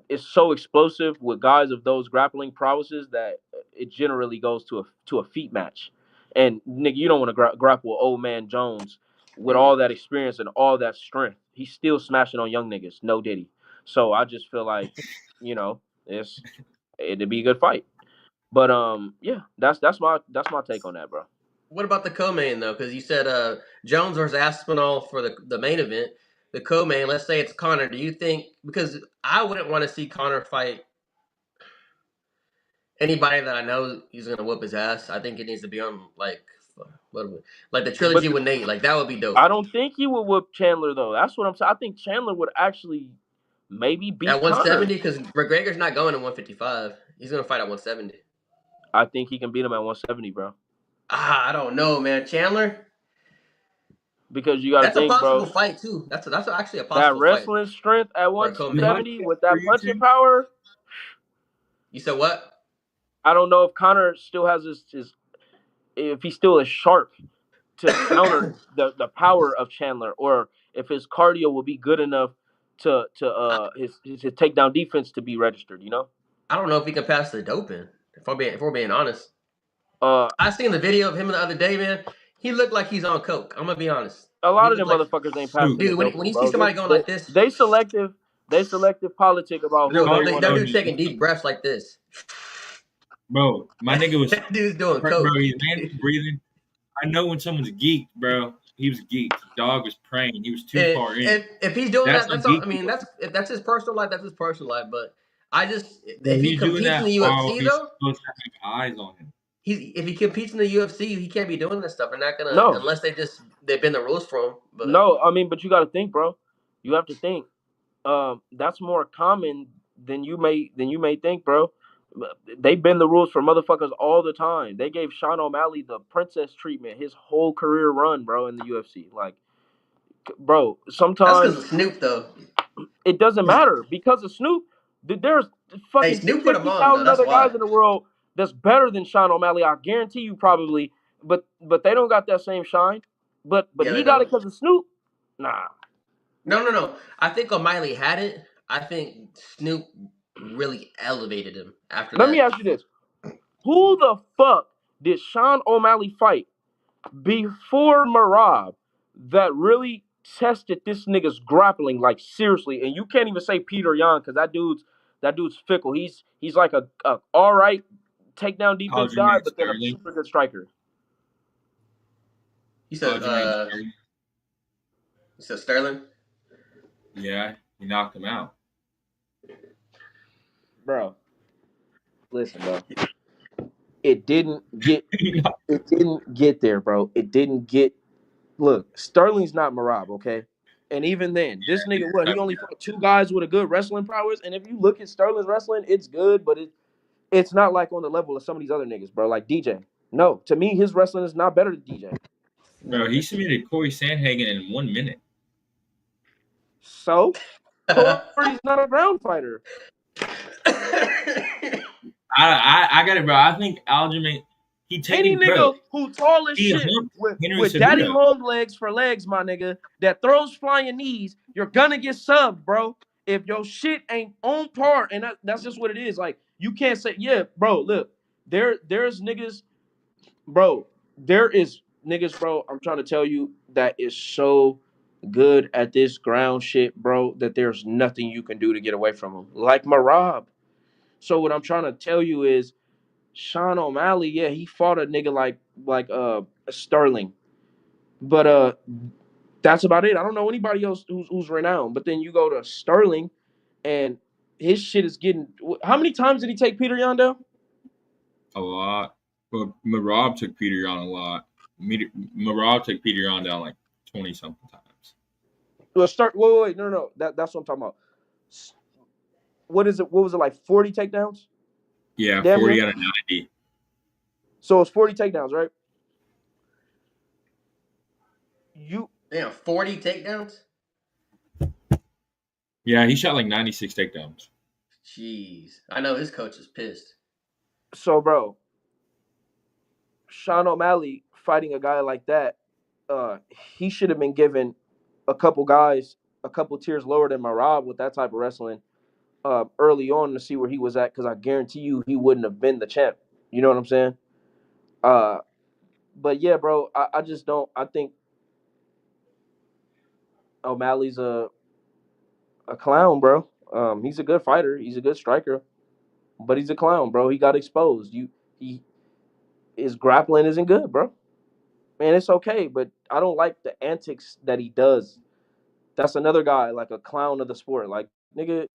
it's so explosive with guys of those grappling prowesses that it generally goes to a feet match. And, nigga, you don't want to grapple with old man Jones with all that experience and all that strength. He's still smashing on young niggas, no diddy. So I just feel like, it'd be a good fight. But yeah, that's my take on that, bro. What about the co-main though? Because you said Jones versus Aspinall for the main event. The co-main, let's say it's Conor. Do you think, because I wouldn't want to see Conor fight anybody that I know he's gonna whoop his ass. I think it needs to be on like the trilogy with Nate. Like that would be dope. I don't think he would whoop Chandler though. That's what I'm saying. I think Chandler would actually maybe beat at 170 because McGregor's not going to 155. He's gonna fight at 170. I think he can beat him at 170, bro. I don't know, man. Chandler. Because you got to think, bro. That's a possible fight too. That's actually a possible fight. That wrestling strength at 170 with that punching power. You said what? I don't know if Conor still has his if he still is sharp. to counter the power of Chandler, or if his cardio will be good enough to his takedown defense to be registered. You know. I don't know if he can pass the doping. If we're being honest, Uh, I seen the video of him the other day, man. He looked like he's on coke. I'm gonna be honest. a He lot of looked them like, motherfuckers ain't Who? passing the dude. When doping, you see bro. somebody going like this, They selective. They selective politic about who dude, they Bro, want that to. dude's taking deep breaths like this. bro, my nigga was, That dude's doing bro, coke. his hands was breathing. I know when someone's geeked, bro. He was geeked. Dog was praying. He was too And far in. if he's doing That's that, how that's all. geeked I he mean, was. if that's his personal life. That's his personal life. But I just Bro, if he he's doing competes in that the while UFC he's though, supposed to have eyes on him. if he competes in the UFC, he can't be doing this stuff. They're not gonna No, unless they bend the rules for him. But no. I mean, but you got to think, bro. You have to think. That's more common than you may think, bro. They bend the rules for motherfuckers all the time. They gave Sean O'Malley the princess treatment his whole career run, bro, in the UFC. Like, bro, that's because sometimes of Snoop though. it doesn't matter because of Snoop. There's Hey, fucking Snoop put him on though. 50,000 That's other why. guys in the world that's better than Sean O'Malley. I guarantee you, probably, but they don't got that same shine. But Yeah, he they got don't. it because of Snoop. Nah. No. I think O'Malley had it. I think Snoop really elevated him after Let me that. ask you this: who the fuck did Sean O'Malley fight before Marab that really tested this nigga's grappling, like, seriously? And you can't even say Peter Yan because that dude's fickle. He's like a all right takedown defense guy, Aljamain but then a Sterling. super good striker. You said Aljamain Sterling. Sterling. Yeah, he knocked him out. Bro, listen, bro. It didn't get there, bro. It didn't get. Look, Sterling's not Marab, okay? And even then, this nigga, what, he only fought two guys with a good wrestling prowess. And if you look at Sterling's wrestling, it's good, but it's not like on the level of some of these other niggas, bro. Like DJ. No, to me, his wrestling is not better than DJ. Bro, he submitted Corey Sandhagen in 1 minute. So, Corey's not a ground fighter. I got it, bro. I think Aljamain, he Any taking, bro. nigga who tall as He shit humped Henry with daddy Cejudo. long legs for legs, my nigga, that throws flying knees, you're gonna get subbed, bro. If your shit ain't on par, and that's just what it is. Like, you can't say, yeah, bro, look, there's niggas, bro, there is niggas, bro, I'm trying to tell you, that is so good at this ground shit, bro, that there's nothing you can do to get away from them. Like Marab. So what I'm trying to tell you is, Sean O'Malley, yeah, he fought a nigga like Sterling, but that's about it. I don't know anybody else who's renowned. But then you go to Sterling, and his shit is getting. How many times did he take Peter Yan down? A lot. But Marab took Peter Yan a lot. Marab took Peter Yan down like 20 something times. Well, wait, no. That's what I'm talking about. What is it? What was it, like 40 takedowns? Yeah, Damn 40 near. out of 90. So it's 40 takedowns, right? Damn, 40 takedowns? Yeah, he shot like 96 takedowns. Jeez. I know his coach is pissed. So, bro, Sean O'Malley fighting a guy like that, he should have been given a couple guys a couple tiers lower than Marab with that type of wrestling early on to see where he was at, because I guarantee you he wouldn't have been the champ. You know what I'm saying? But yeah, bro, I just don't. I think O'Malley's a clown, bro. He's a good fighter. He's a good striker, but he's a clown, bro. He got exposed. His grappling isn't good, bro. Man, it's okay, but I don't like the antics that he does. That's another guy, like a clown of the sport. Like, nigga,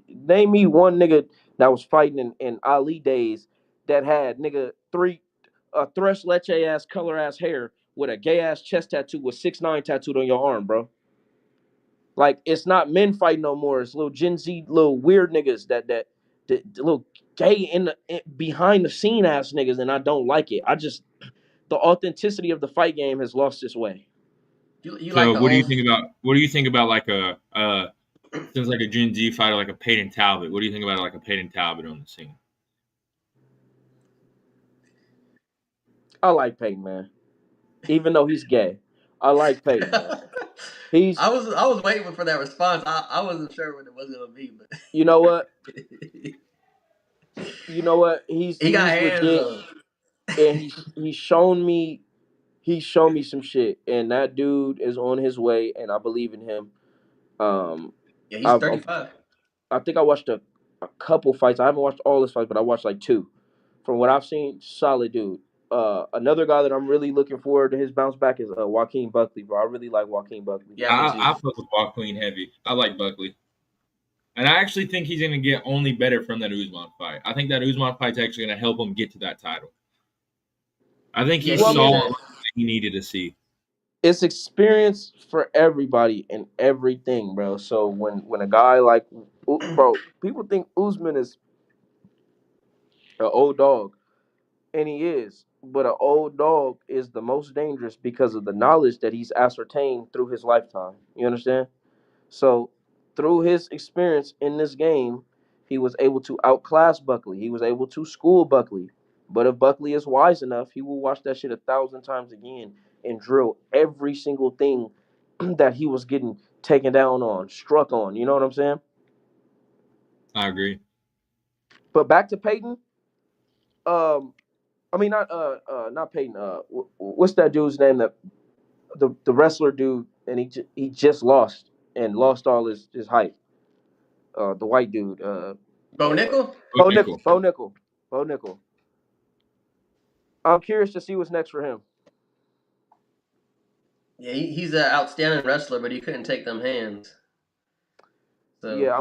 name me one nigga that was fighting in Ali days that had, nigga, thresh leche ass color ass hair with a gay ass chest tattoo with 6ix9ine tattooed on your arm, bro. Like, it's not men fighting no more. It's little Gen Z, little weird niggas that little gay behind the scene ass niggas, and I don't like it. The authenticity of the fight game has lost its way. You like So the what do you old... think about like since like a Gen Z fighter like a Peyton Talbot? What do you think about like a Peyton Talbot on the scene? I like Peyton, man. even though he's gay. I like Peyton, man. He's, I was waiting for that response. I wasn't sure what it was gonna be, but you know what? You know what? he got He's hands legit, though. and he's shown me some shit, and that dude is on his way, and I believe in him. Um, Yeah, he's I've 35. I think I watched a couple fights. I haven't watched all his fights, but I watched like two. From what I've seen, solid dude. Another guy that I'm really looking forward to his bounce back is Joaquin Buckley, bro. I really like Joaquin Buckley. Yeah, me I too. put the ball clean heavy. I like Buckley. And I actually think he's going to get only better from that Usman fight. I think that Usman fight's actually going to help him get to that title. I think he Yeah, Well, I he saw mean, what he needed to see. it's experience for everybody and everything, bro. So when a guy like, bro, people think Usman is an old dog, and he is. But an old dog is the most dangerous because of the knowledge that he's ascertained through his lifetime. You understand? So, through his experience in this game, he was able to outclass Buckley. He was able to school Buckley. But if Buckley is wise enough, he will watch that shit 1,000 times again and drill every single thing that he was getting taken down on, struck on. You know what I'm saying? I agree. But back to Peyton. I mean not Peyton. What's that dude's name? That the wrestler dude, and he just lost and lost all his hype. The white dude. Bo Nickel. Bo Nickel. Bo Nickel. I'm curious to see what's next for him. Yeah, he's an outstanding wrestler, but he couldn't take them hands. So Yeah,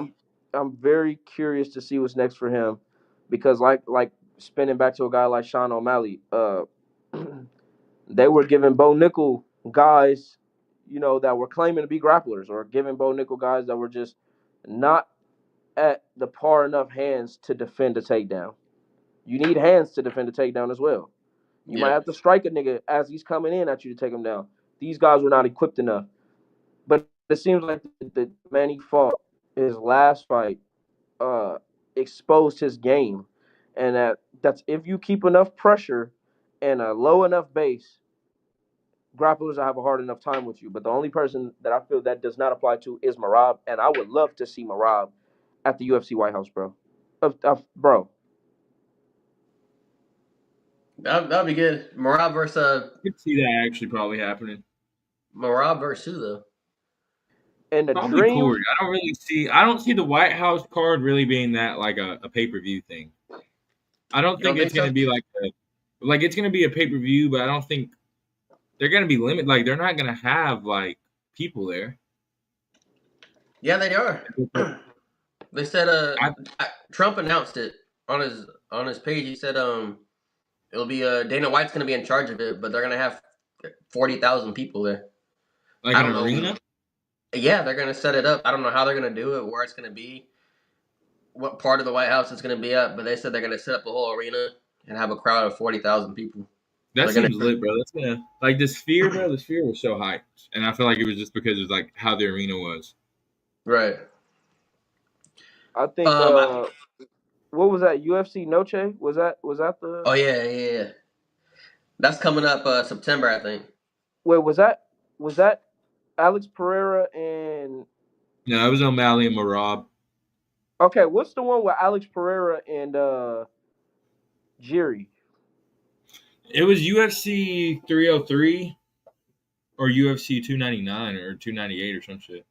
I'm very curious to see what's next for him, because like spinning back to a guy like Sean O'Malley, they were giving Bo Nickel guys, that were claiming to be grapplers, or giving Bo Nickel guys that were just not at the par enough hands to defend a takedown. You need hands to defend a takedown as well. You might yeah, have to strike a nigga as he's coming in at you to take him down. These guys were not equipped enough. But it seems like the man he fought his last fight exposed his game, and that's if you keep enough pressure and a low enough base, grapplers will have a hard enough time with you. But the only person that I feel that does not apply to is Marab, and I would love to see Marab at the UFC White House, bro. Bro, that'd be good. I could see that actually probably happening. Marab versus who though? and the Probably dream. Corey. I don't see the White House card really being that like a pay-per-view thing. I don't You think don't it's think going so? to be like it's going to be a pay-per-view, but I don't think they're going to be limited. Like they're not going to have like people there. Yeah, they are. They said I, Trump announced it on his page. He said it'll be Dana White's gonna be in charge of it, but they're gonna have 40,000 people there. like I an don't know. arena. Yeah, they're gonna set it up. I don't know how they're gonna do it, where it's gonna be, what part of the White House it's gonna be at, but they said they're gonna set up a whole arena and have a crowd of 40,000 people. That They're gonna seems lit, bro. That's gonna like the Sphere, bro. The Sphere was so hyped, and I feel like it was just because of like how the arena was. right. I think I, what was that? UFC Noche? Was that the oh yeah. That's coming up September, I think. wait, was that Alex Pereira and No, it was O'Malley and Marab. okay, what's the one with Alex Pereira and Jiri? It was UFC 303 or UFC 299 or 298 or some shit.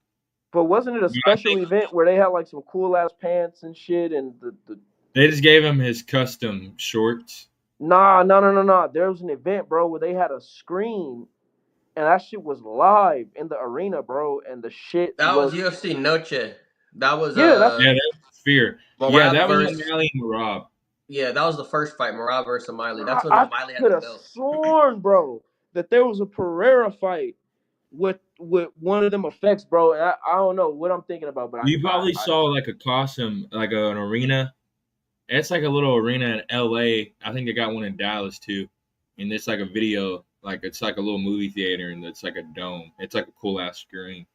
But wasn't it a But I special think event where they had like some cool ass pants and shit and the they just gave him his custom shorts. nah, no no no no. There was an event, bro, where they had a screen and that shit was live in the arena, bro, and the shit That was was UFC Noche. That was yeah, that's Yeah, that was Sphere. Yeah, Marab that was versus O'Malley and Marab. yeah, that was the first fight, Marab versus Miley. That's when I Miley had could the have belt. sworn, bro, that there was a Pereira fight with one of them effects, bro. And I don't know what I'm thinking about, but You probably saw like a Cosm, like an arena. It's like a little arena in LA. I think they got one in Dallas too. And it's like a video, like it's like a little movie theater, and it's like a dome. It's like a cool ass screen.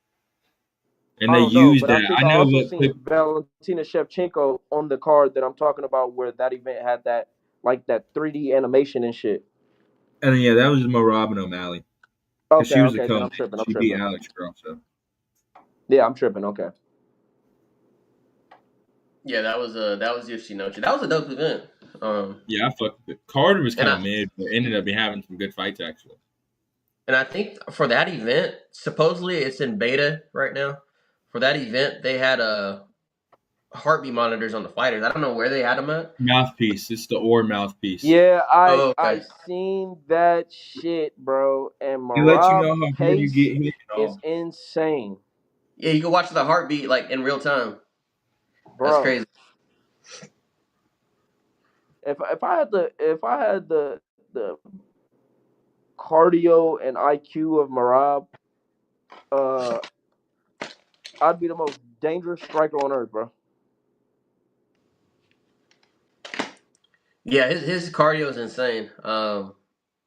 And I they don't know, used but I that. think I I know also what seen clip. Valentina Shevchenko on the card that I'm talking about, where that event had that like that 3D animation and shit. And yeah, that was Marab and O'Malley. because she was the Okay. Then I'm co-main. tripping. She beat Alex Girl, so. Yeah, I'm tripping. Okay. Yeah, that was UFC Noche. That was a dope event. Yeah, I fucked with it. Carter was And kind I of mid, but ended up having some good fights actually. and I think for that event, supposedly it's in beta right now. For that event, they had heartbeat monitors on the fighters. I don't know where they had them at. Mouthpiece. It's the Or mouthpiece. Yeah, Oh, I okay. seen that shit, bro. And He lets you Marab know how hard you pace get hit and is all. insane, Yeah, you can watch the heartbeat like in real time. That's bro. crazy. If I had the cardio and IQ of Marab, uh, I'd be the most dangerous striker on earth, bro. Yeah, his cardio is insane.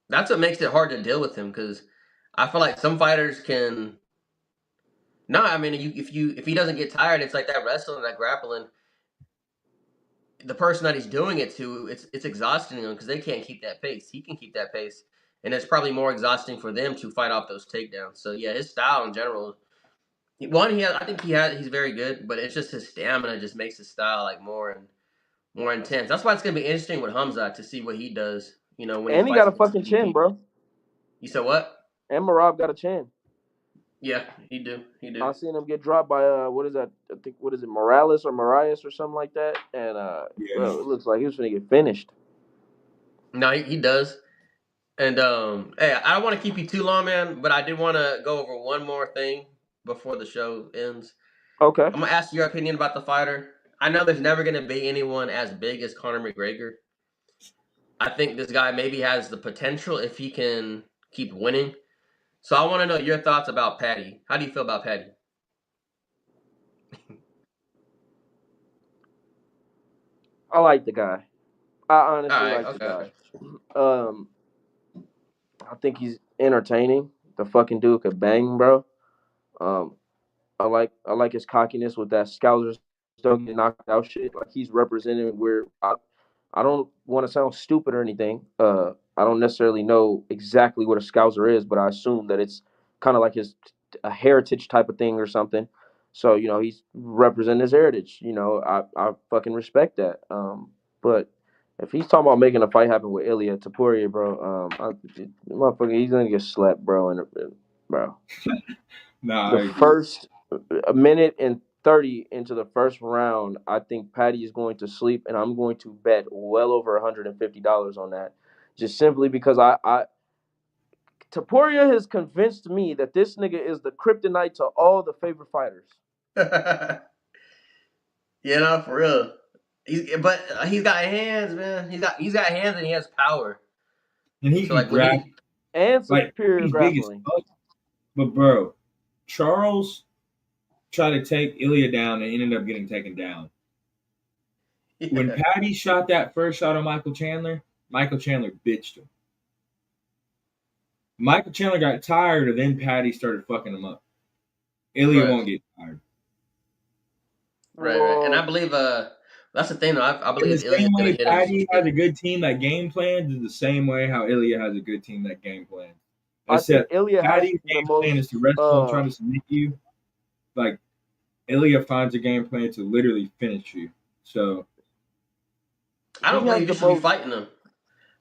That's what makes it hard to deal with him because I feel like some fighters can. No, I mean, if he doesn't get tired, it's like that wrestling, that grappling. The person that he's doing it to, it's exhausting them because they can't keep that pace. He can keep that pace, and it's probably more exhausting for them to fight off those takedowns. So yeah, his style in general. I think he's very good, but it's just his stamina just makes his style like more intense. That's why it's gonna be interesting with Hamza to see what he does. You know, when he And he fights got a against fucking chin, PvP. bro. You said what? And Marab got a chin. Yeah, he do. He do. I seen him get dropped by what is that? I think what is it, Morales or Marias or something like that. And Yeah. bro, it looks like he was gonna get finished. No, he does. And hey, I don't want to keep you too long, man, but I did want to go over one more thing before the show ends. Okay. I'm gonna ask your opinion about the fighter. I know there's never gonna be anyone as big as Conor McGregor. I think this guy maybe has the potential if he can keep winning. So I want to know your thoughts about Patty. How do you feel about Patty? I like the guy. I All honestly right, like the okay. guy. Um, I think he's entertaining. The fucking dude could bang, bro. Um, I like his cockiness with that Scousers don't get knocked out shit. Like he's representing where I don't want to sound stupid or anything. I don't necessarily know exactly what a Scouser is, but I assume that it's kind of like a heritage type of thing or something. So he's representing his heritage. I fucking respect that. But if he's talking about making a fight happen with Ilya Taporia, bro, motherfucker, he's gonna get slapped, bro. Bro, Nah, the I agree. first a minute and 30 into the first round, I think Patty is going to sleep, and I'm going to bet well over $150 on that, just simply because I Taporia has convinced me that this nigga is the kryptonite to all the favorite fighters. Yeah, no, for real. But he's got hands, man. He's got hands and he has power. And he So can like when grab, he And like, superior he's big as grappling. fuck. But, bro, Charles tried to take Ilya down and ended up getting taken down. When yeah. Patty shot that first shot on Michael Chandler bitched him. Michael Chandler got tired, and then Patty started fucking him up. Ilya Right. won't get tired. Right. And I Well, believe that's the thing though. I In the believe Ilya's same gonna way hit him Patty has good. a good team that game plans is the same way how Ilya has a good team that game plans. I think Except Ilya has Patty's the game plan is most to wrestle and try to submit you. Like Ilya finds a game plan to literally finish you. So I he don't has believe he the should be most fighting him.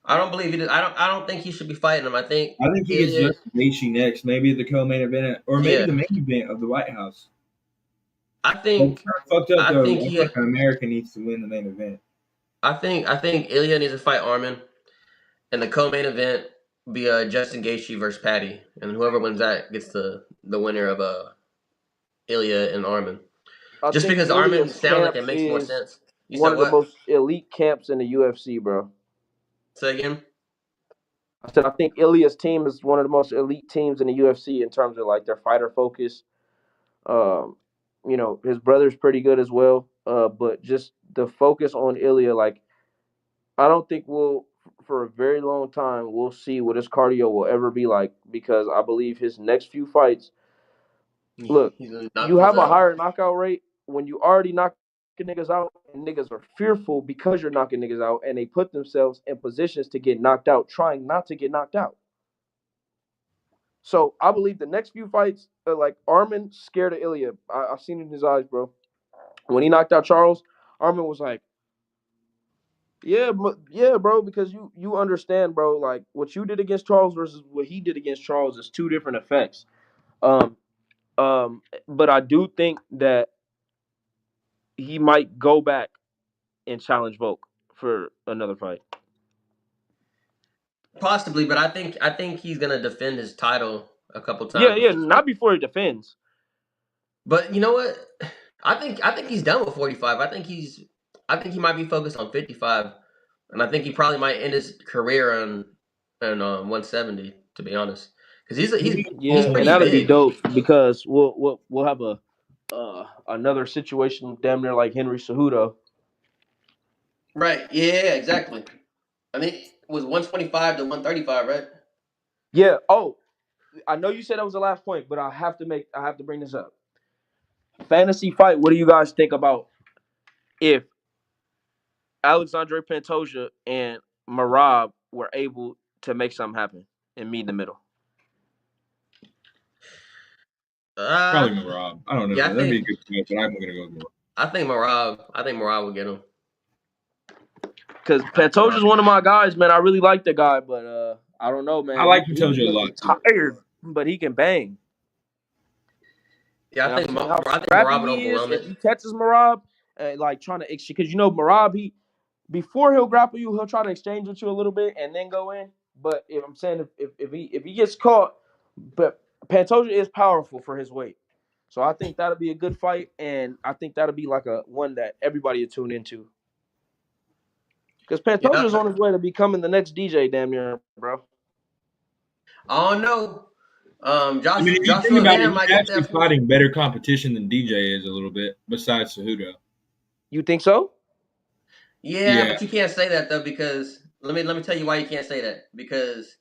I don't believe he did. I don't think he should be fighting him. I think I think he gets Ilya Justin Gaethje next, maybe the co-main event, or maybe yeah. the main event of the White House. I That's think kind of fucked up I though. think I feel he like an American needs to win the main event. I think Ilya needs to fight Armin and the co-main event be Justin Gaethje versus Patty. And whoever wins that gets the winner of Ilya and Armin. I Just think because Armin Ilya's sounds like camp it makes more is sense. You one said of the what? most elite camps in the UFC, bro. Say again? I said I think Ilya's team is one of the most elite teams in the UFC in terms of like their fighter focus. Um, his brother's pretty good as well. But just the focus on Ilya, like I don't think we'll for a very long time we'll see what his cardio will ever be like because I believe his next few fights. Look, He's gonna knock you fools have a out. higher knockout rate when you already knocking niggas out, and niggas are fearful because you're knocking niggas out, and they put themselves in positions to get knocked out, trying not to get knocked out. So I believe the next few fights, like Armin scared of Ilya. I've seen it in his eyes, bro. When he knocked out Charles, Armin was like, "Yeah, yeah, bro, because you understand, bro. Like what you did against Charles versus what he did against Charles is two different effects." Um, but I do think that he might go back and challenge Volk for another fight. Possibly, but I think he's gonna defend his title a couple Yeah, times yeah, before. not before he defends. But you know what? I think he's done with 45. I think he might be focused on 55, and I think he probably might end his career on 170. To be honest, because he's Yeah, and pretty that'd be big. dope because we'll have a another situation damn near like Henry Cejudo. Right? Yeah, exactly. I think it was 125 to 135, right? Yeah. Oh, I know you said that was the last point, but I have to bring this up. Fantasy fight. What do you guys think about if Alexandre Pantoja and Marab were able to make something happen and meet in the middle? Uh, Probably Rob. I don't know. yeah, That'd be a good fight, but I'm gonna go with Rob. I think Morab will get him. Because I think Morab. Pantoja's one of my guys, man. I really like the guy, but I don't know, I man. like He Pantoja be a looking lot too. tired, but he can bang. Yeah, And I've seen how I think scrappy Morab would he is. overwhelm If it. he catches Marab, like trying to, because Marab, before he'll grapple you, he'll try to exchange with you a little bit and then go in. But if I'm saying if he gets caught, but Pantoja is powerful for his weight, so I think that'll be a good fight, and I think that'll be like a one that everybody will tune into. Because Pantoja's Yeah, on his way to becoming the next DJ, damn near, bro. I don't know. I mean, if you think Joshua about it, Van he's might get actually that for. fighting better competition than DJ is a little bit, besides Cejudo. You think so? Yeah, Yeah, but you can't say that though because let me tell you why you can't say that because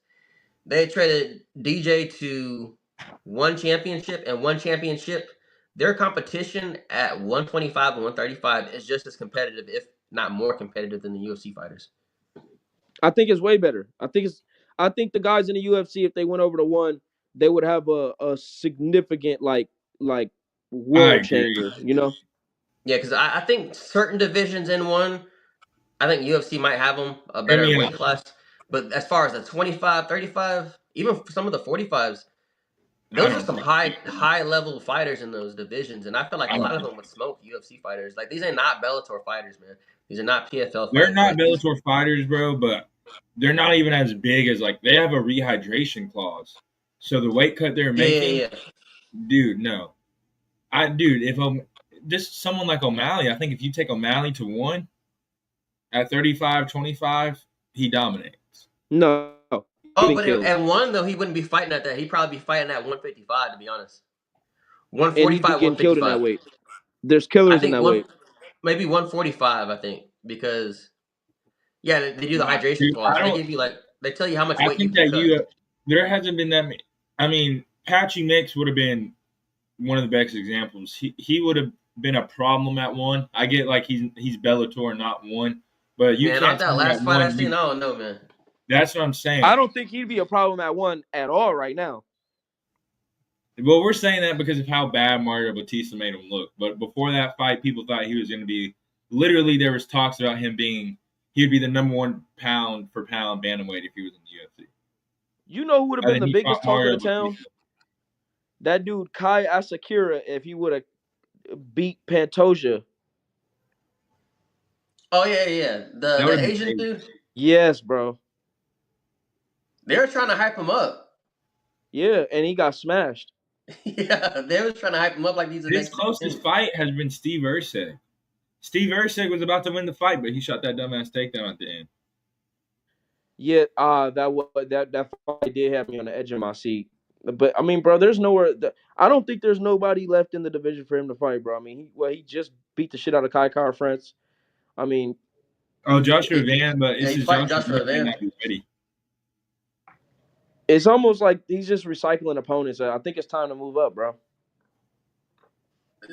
they traded DJ to one championship and one championship. Their competition at 125 and 135 is just as competitive, if not more competitive, than the UFC fighters. I think it's way better. I think the guys in the UFC, if they went over to one, they would have a significant like I world agree. changer. You know? Yeah, because I think certain divisions in one, I think UFC might have them a I better mean, weight class. But as far as the 25, 35, even some of the 45s, I those are don't some think high level fighters in those divisions, and I feel like I a lot don't of think them would smoke UFC fighters. Like these are not Bellator fighters, man. These are not PFL they're fighters. not Like these, Bellator fighters, bro. But they're not even as big as like they have a rehydration clause. So the weight cut they're yeah, yeah, making, yeah. dude, no. If just someone like O'Malley, I think if you take O'Malley to one at 35, 25, he dominates. No, Oh, getting but killed, at one though, he wouldn't be fighting at that. He'd probably be fighting at 155, to be honest. and he'd be 145, getting killed in that 155. weight. There's I killers in think that weight. maybe 145. I think because yeah, they do the Nah, hydration dude, clause. They give you like they tell you how much I weight you think can that cut. there hasn't been that many. I mean, Patchy Mix would have been one of the best examples. He would have been a problem at one. I get like he's Bellator, not one, but you Man, off can't that tell me at last fight I one. seen, I don't know, man. That's what I'm saying. I don't think he'd be a problem at one at all right now. Well, we're saying that because of how bad Mario Batista made him look. But before that fight, people thought he was going to be. Literally, there was talks about him being. He would be the number one pound for pound bantamweight if he was in the UFC. You know who would have And been then the he biggest fought talk of Mario the town? Batista. That dude Kai Asakura, if he would have beat Pantoja. Oh yeah, yeah. That would have The been Asian crazy. dude, Yes, bro. they were trying to hype him up. Yeah, and he got smashed. Yeah, they was trying to hype him up like he's the His next closest thing. fight has been Steve Erceg. Steve Erceg was about to win the fight, but he shot that dumbass takedown at the end. Yeah, that fight did have me on the edge of my seat. But I mean, bro, there's nowhere. I don't think there's nobody left in the division for him to fight, bro. I mean, he just beat the shit out of Kai Kara France. I mean, Oh, Joshua Van, but Yeah, it's he's just fighting Joshua Van Joshua may Van. not be ready. it's almost like he's just recycling opponents. I think it's time to move up, bro.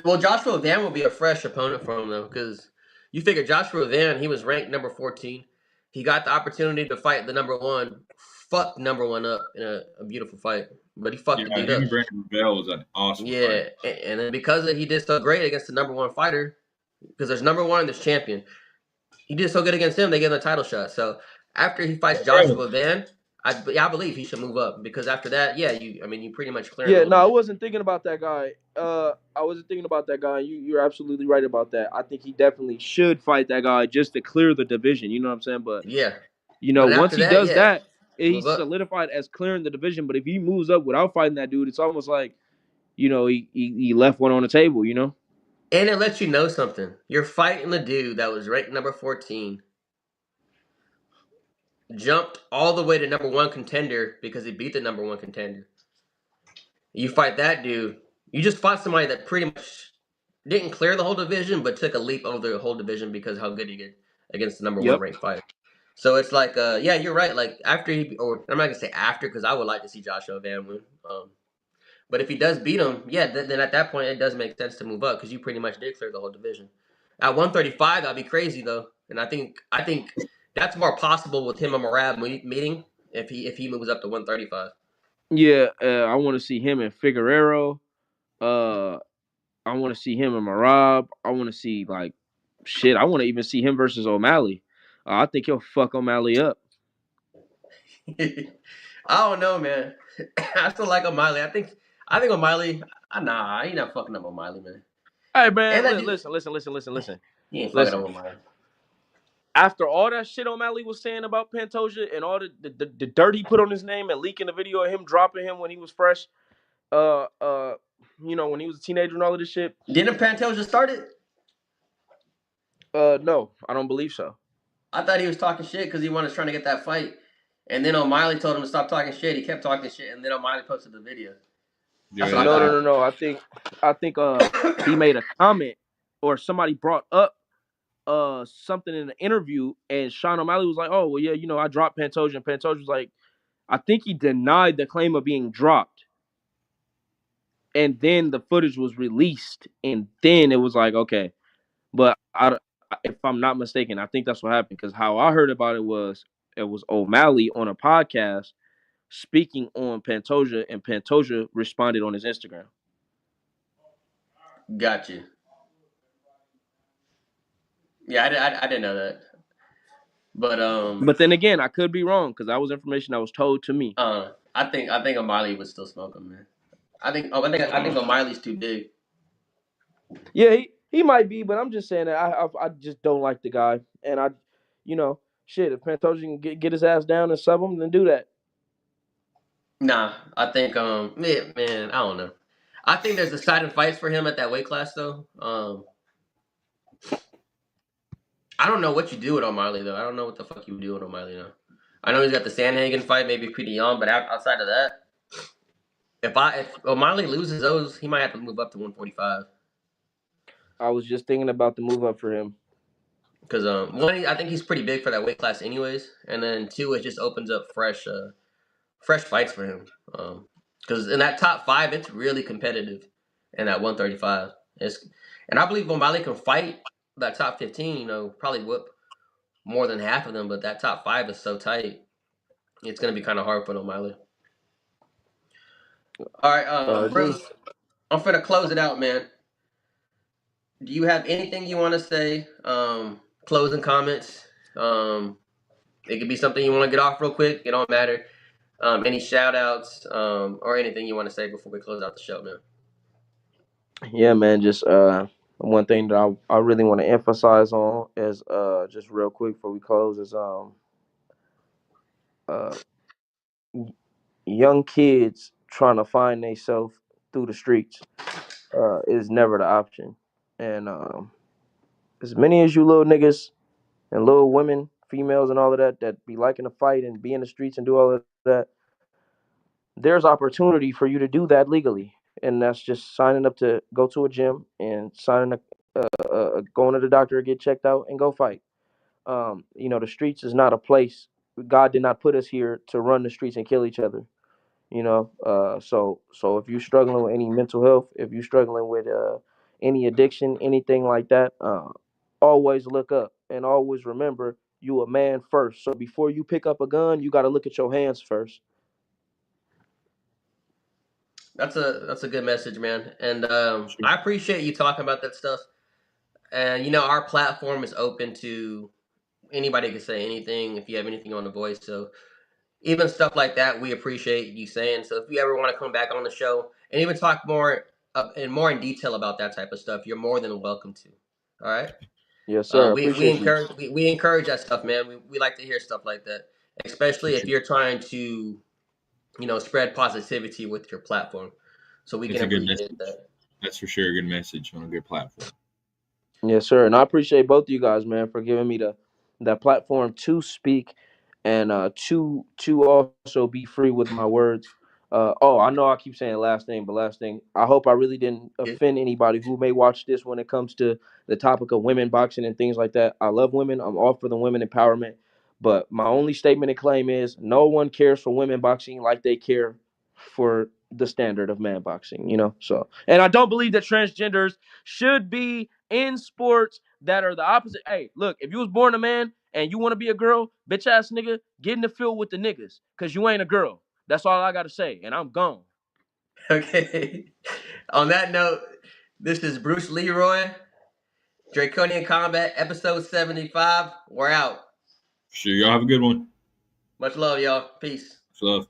Well, Joshua Van will be a fresh opponent for him though, because you figure Joshua Van, he was ranked number 14. He got the opportunity to fight the number one, fuck number one up in a beautiful fight. but he fucked the Yeah, dude him up. and Brandon Bell was an awesome fight. Yeah, and then because he did so great against the number one fighter, because there's number one and there's champion. He did so good against him, they gave him a title shot. So after he fights Bro, Joshua Van, I believe he should move up because after that, yeah, you pretty much clearing the Yeah, whole no, I division. wasn't thinking about that guy. I wasn't thinking about that guy. You're absolutely right about that. I think he definitely should fight that guy just to clear the division. You know what I'm saying? But Yeah, but once after he that, does yeah, that, move he's up. solidified as clearing the division. But if he moves up without fighting that dude, it's almost like he left one on the table. And it lets you know something. You're fighting the dude that was ranked number 14, jumped all the way to number one contender because he beat the number one contender. You fight that dude. You just fought somebody that pretty much didn't clear the whole division, but took a leap over the whole division because how good he did against the number one Yep. ranked fighter. So it's like, yeah, you're right. Like after or I'm not gonna say after because I would like to see Joshua Van win. But if he does beat him, yeah, then at that point it does make sense to move up because you pretty much did clear the whole division. At 135, that'd be crazy though, and I think that's more possible with him and Marab meeting if he moves up to 135. Yeah. I want to see him and Figueroa. Uh, I want to see him and Marab. I want to see like shit. I want to even see him versus O'Malley. I think he'll fuck O'Malley up. I don't know, man. I still like O'Malley. I think O'Malley. Nah, he not fucking up O'Malley, man. Hey man, And that dude, listen. he ain't fucking up Listen. O'Malley. After all that shit O'Malley was saying about Pantoja and all the dirt he put on his name and leaking the video of him dropping him when he was fresh, uh, uh, when he was a teenager and all of this shit. Didn't Pantoja start it? No, I don't believe so. I thought he was talking shit because he was trying to get that fight, and then O'Malley told him to stop talking shit. He kept talking shit, and then O'Malley posted the video. That's yeah, what I that's No, no, it. no, no. I think he made a comment or somebody brought up something in an interview and Sean O'Malley was like, "Oh, well, yeah, I dropped Pantoja," and Pantoja was like, I think he denied the claim of being dropped. And then the footage was released, and then it was like, okay. But if I'm not mistaken, I think that's what happened because how I heard about it was O'Malley on a podcast speaking on Pantoja, and Pantoja responded on his Instagram. Got you. Yeah, I didn't know that, but But then again, I could be wrong because that was information that was told to me. I think O'Malley would still smoke him, man. I think O'Malley's too big. Yeah, he might be, but I'm just saying that I just don't like the guy, and shit. If Pantoja can get his ass down and sub him, then do that. Nah, I think man, I don't know. I think there's exciting fights for him at that weight class though. I don't know what you do with O'Malley though. I don't know what the fuck you do with O'Malley now. I know he's got the Sandhagen fight, maybe pretty young, but outside of that, if O'Malley loses those, he might have to move up to 145. I was just thinking about the move up for him. Because one, I think he's pretty big for that weight class, anyways, and then two, it just opens up fresh fights for him. Because in that top five, it's really competitive in that 135. And I believe O'Malley can fight that top 15. Probably whoop more than half of them, but that top five is so tight. It's gonna be kind of hard for O'Malley. All right, Agree. Bruce, I'm finna close it out, man. Do you have anything you want to say? Closing comments. It could be something you want to get off real quick. It don't matter. Any shout outs or anything you want to say before we close out the show, man? Yeah, man. Just one thing that I really want to emphasize on is just real quick before we close is uh young kids trying to find themselves through the streets is never the option. And as many as you little niggas and little women, females, and all of that be liking to fight and be in the streets and do all of that, there's opportunity for you to do that legally, and that's just signing up to go to a gym and signing up, going to the doctor to get checked out and go fight. The streets is not a place. God did not put us here to run the streets and kill each other. So if you're struggling with any mental health, if you're struggling with any addiction, anything like that, always look up and always remember you a man first. So before you pick up a gun, you got to look at your hands first. That's a good message, man. And Sure. I appreciate you talking about that stuff. And our platform is open to anybody can say anything if you have anything on the voice. So even stuff like that, we appreciate you saying. So if you ever want to come back on the show and even talk more more in detail about that type of stuff, you're more than welcome to. All right. Yes, sir. We Appreciate you. encourage we encourage that stuff, man. We like to hear stuff like that, For especially if sure. you're trying to spread positivity with your platform. So we can It's a good appreciate message. that. That's for sure a good message on a good platform. Yes, sir. And I appreciate both of you guys, man, for giving me the platform to speak and to also be free with my words. I know I keep saying last thing, but last thing, I hope I really didn't offend anybody who may watch this when it comes to the topic of women boxing and things like that. I love women. I'm all for the women empowerment. But my only statement and claim is no one cares for women boxing like they care for the standard of man boxing, So, and I don't believe that transgenders should be in sports that are the opposite. Hey, look, if you was born a man and you want to be a girl, bitch ass nigga, get in the field with the niggas, cause you ain't a girl. That's all I gotta say, and I'm gone. Okay. On that note, this is Bruce Leroy, Draconian Combat, episode 75. We're out. Sure, y'all have a good one. Much love, y'all. Peace. Much love.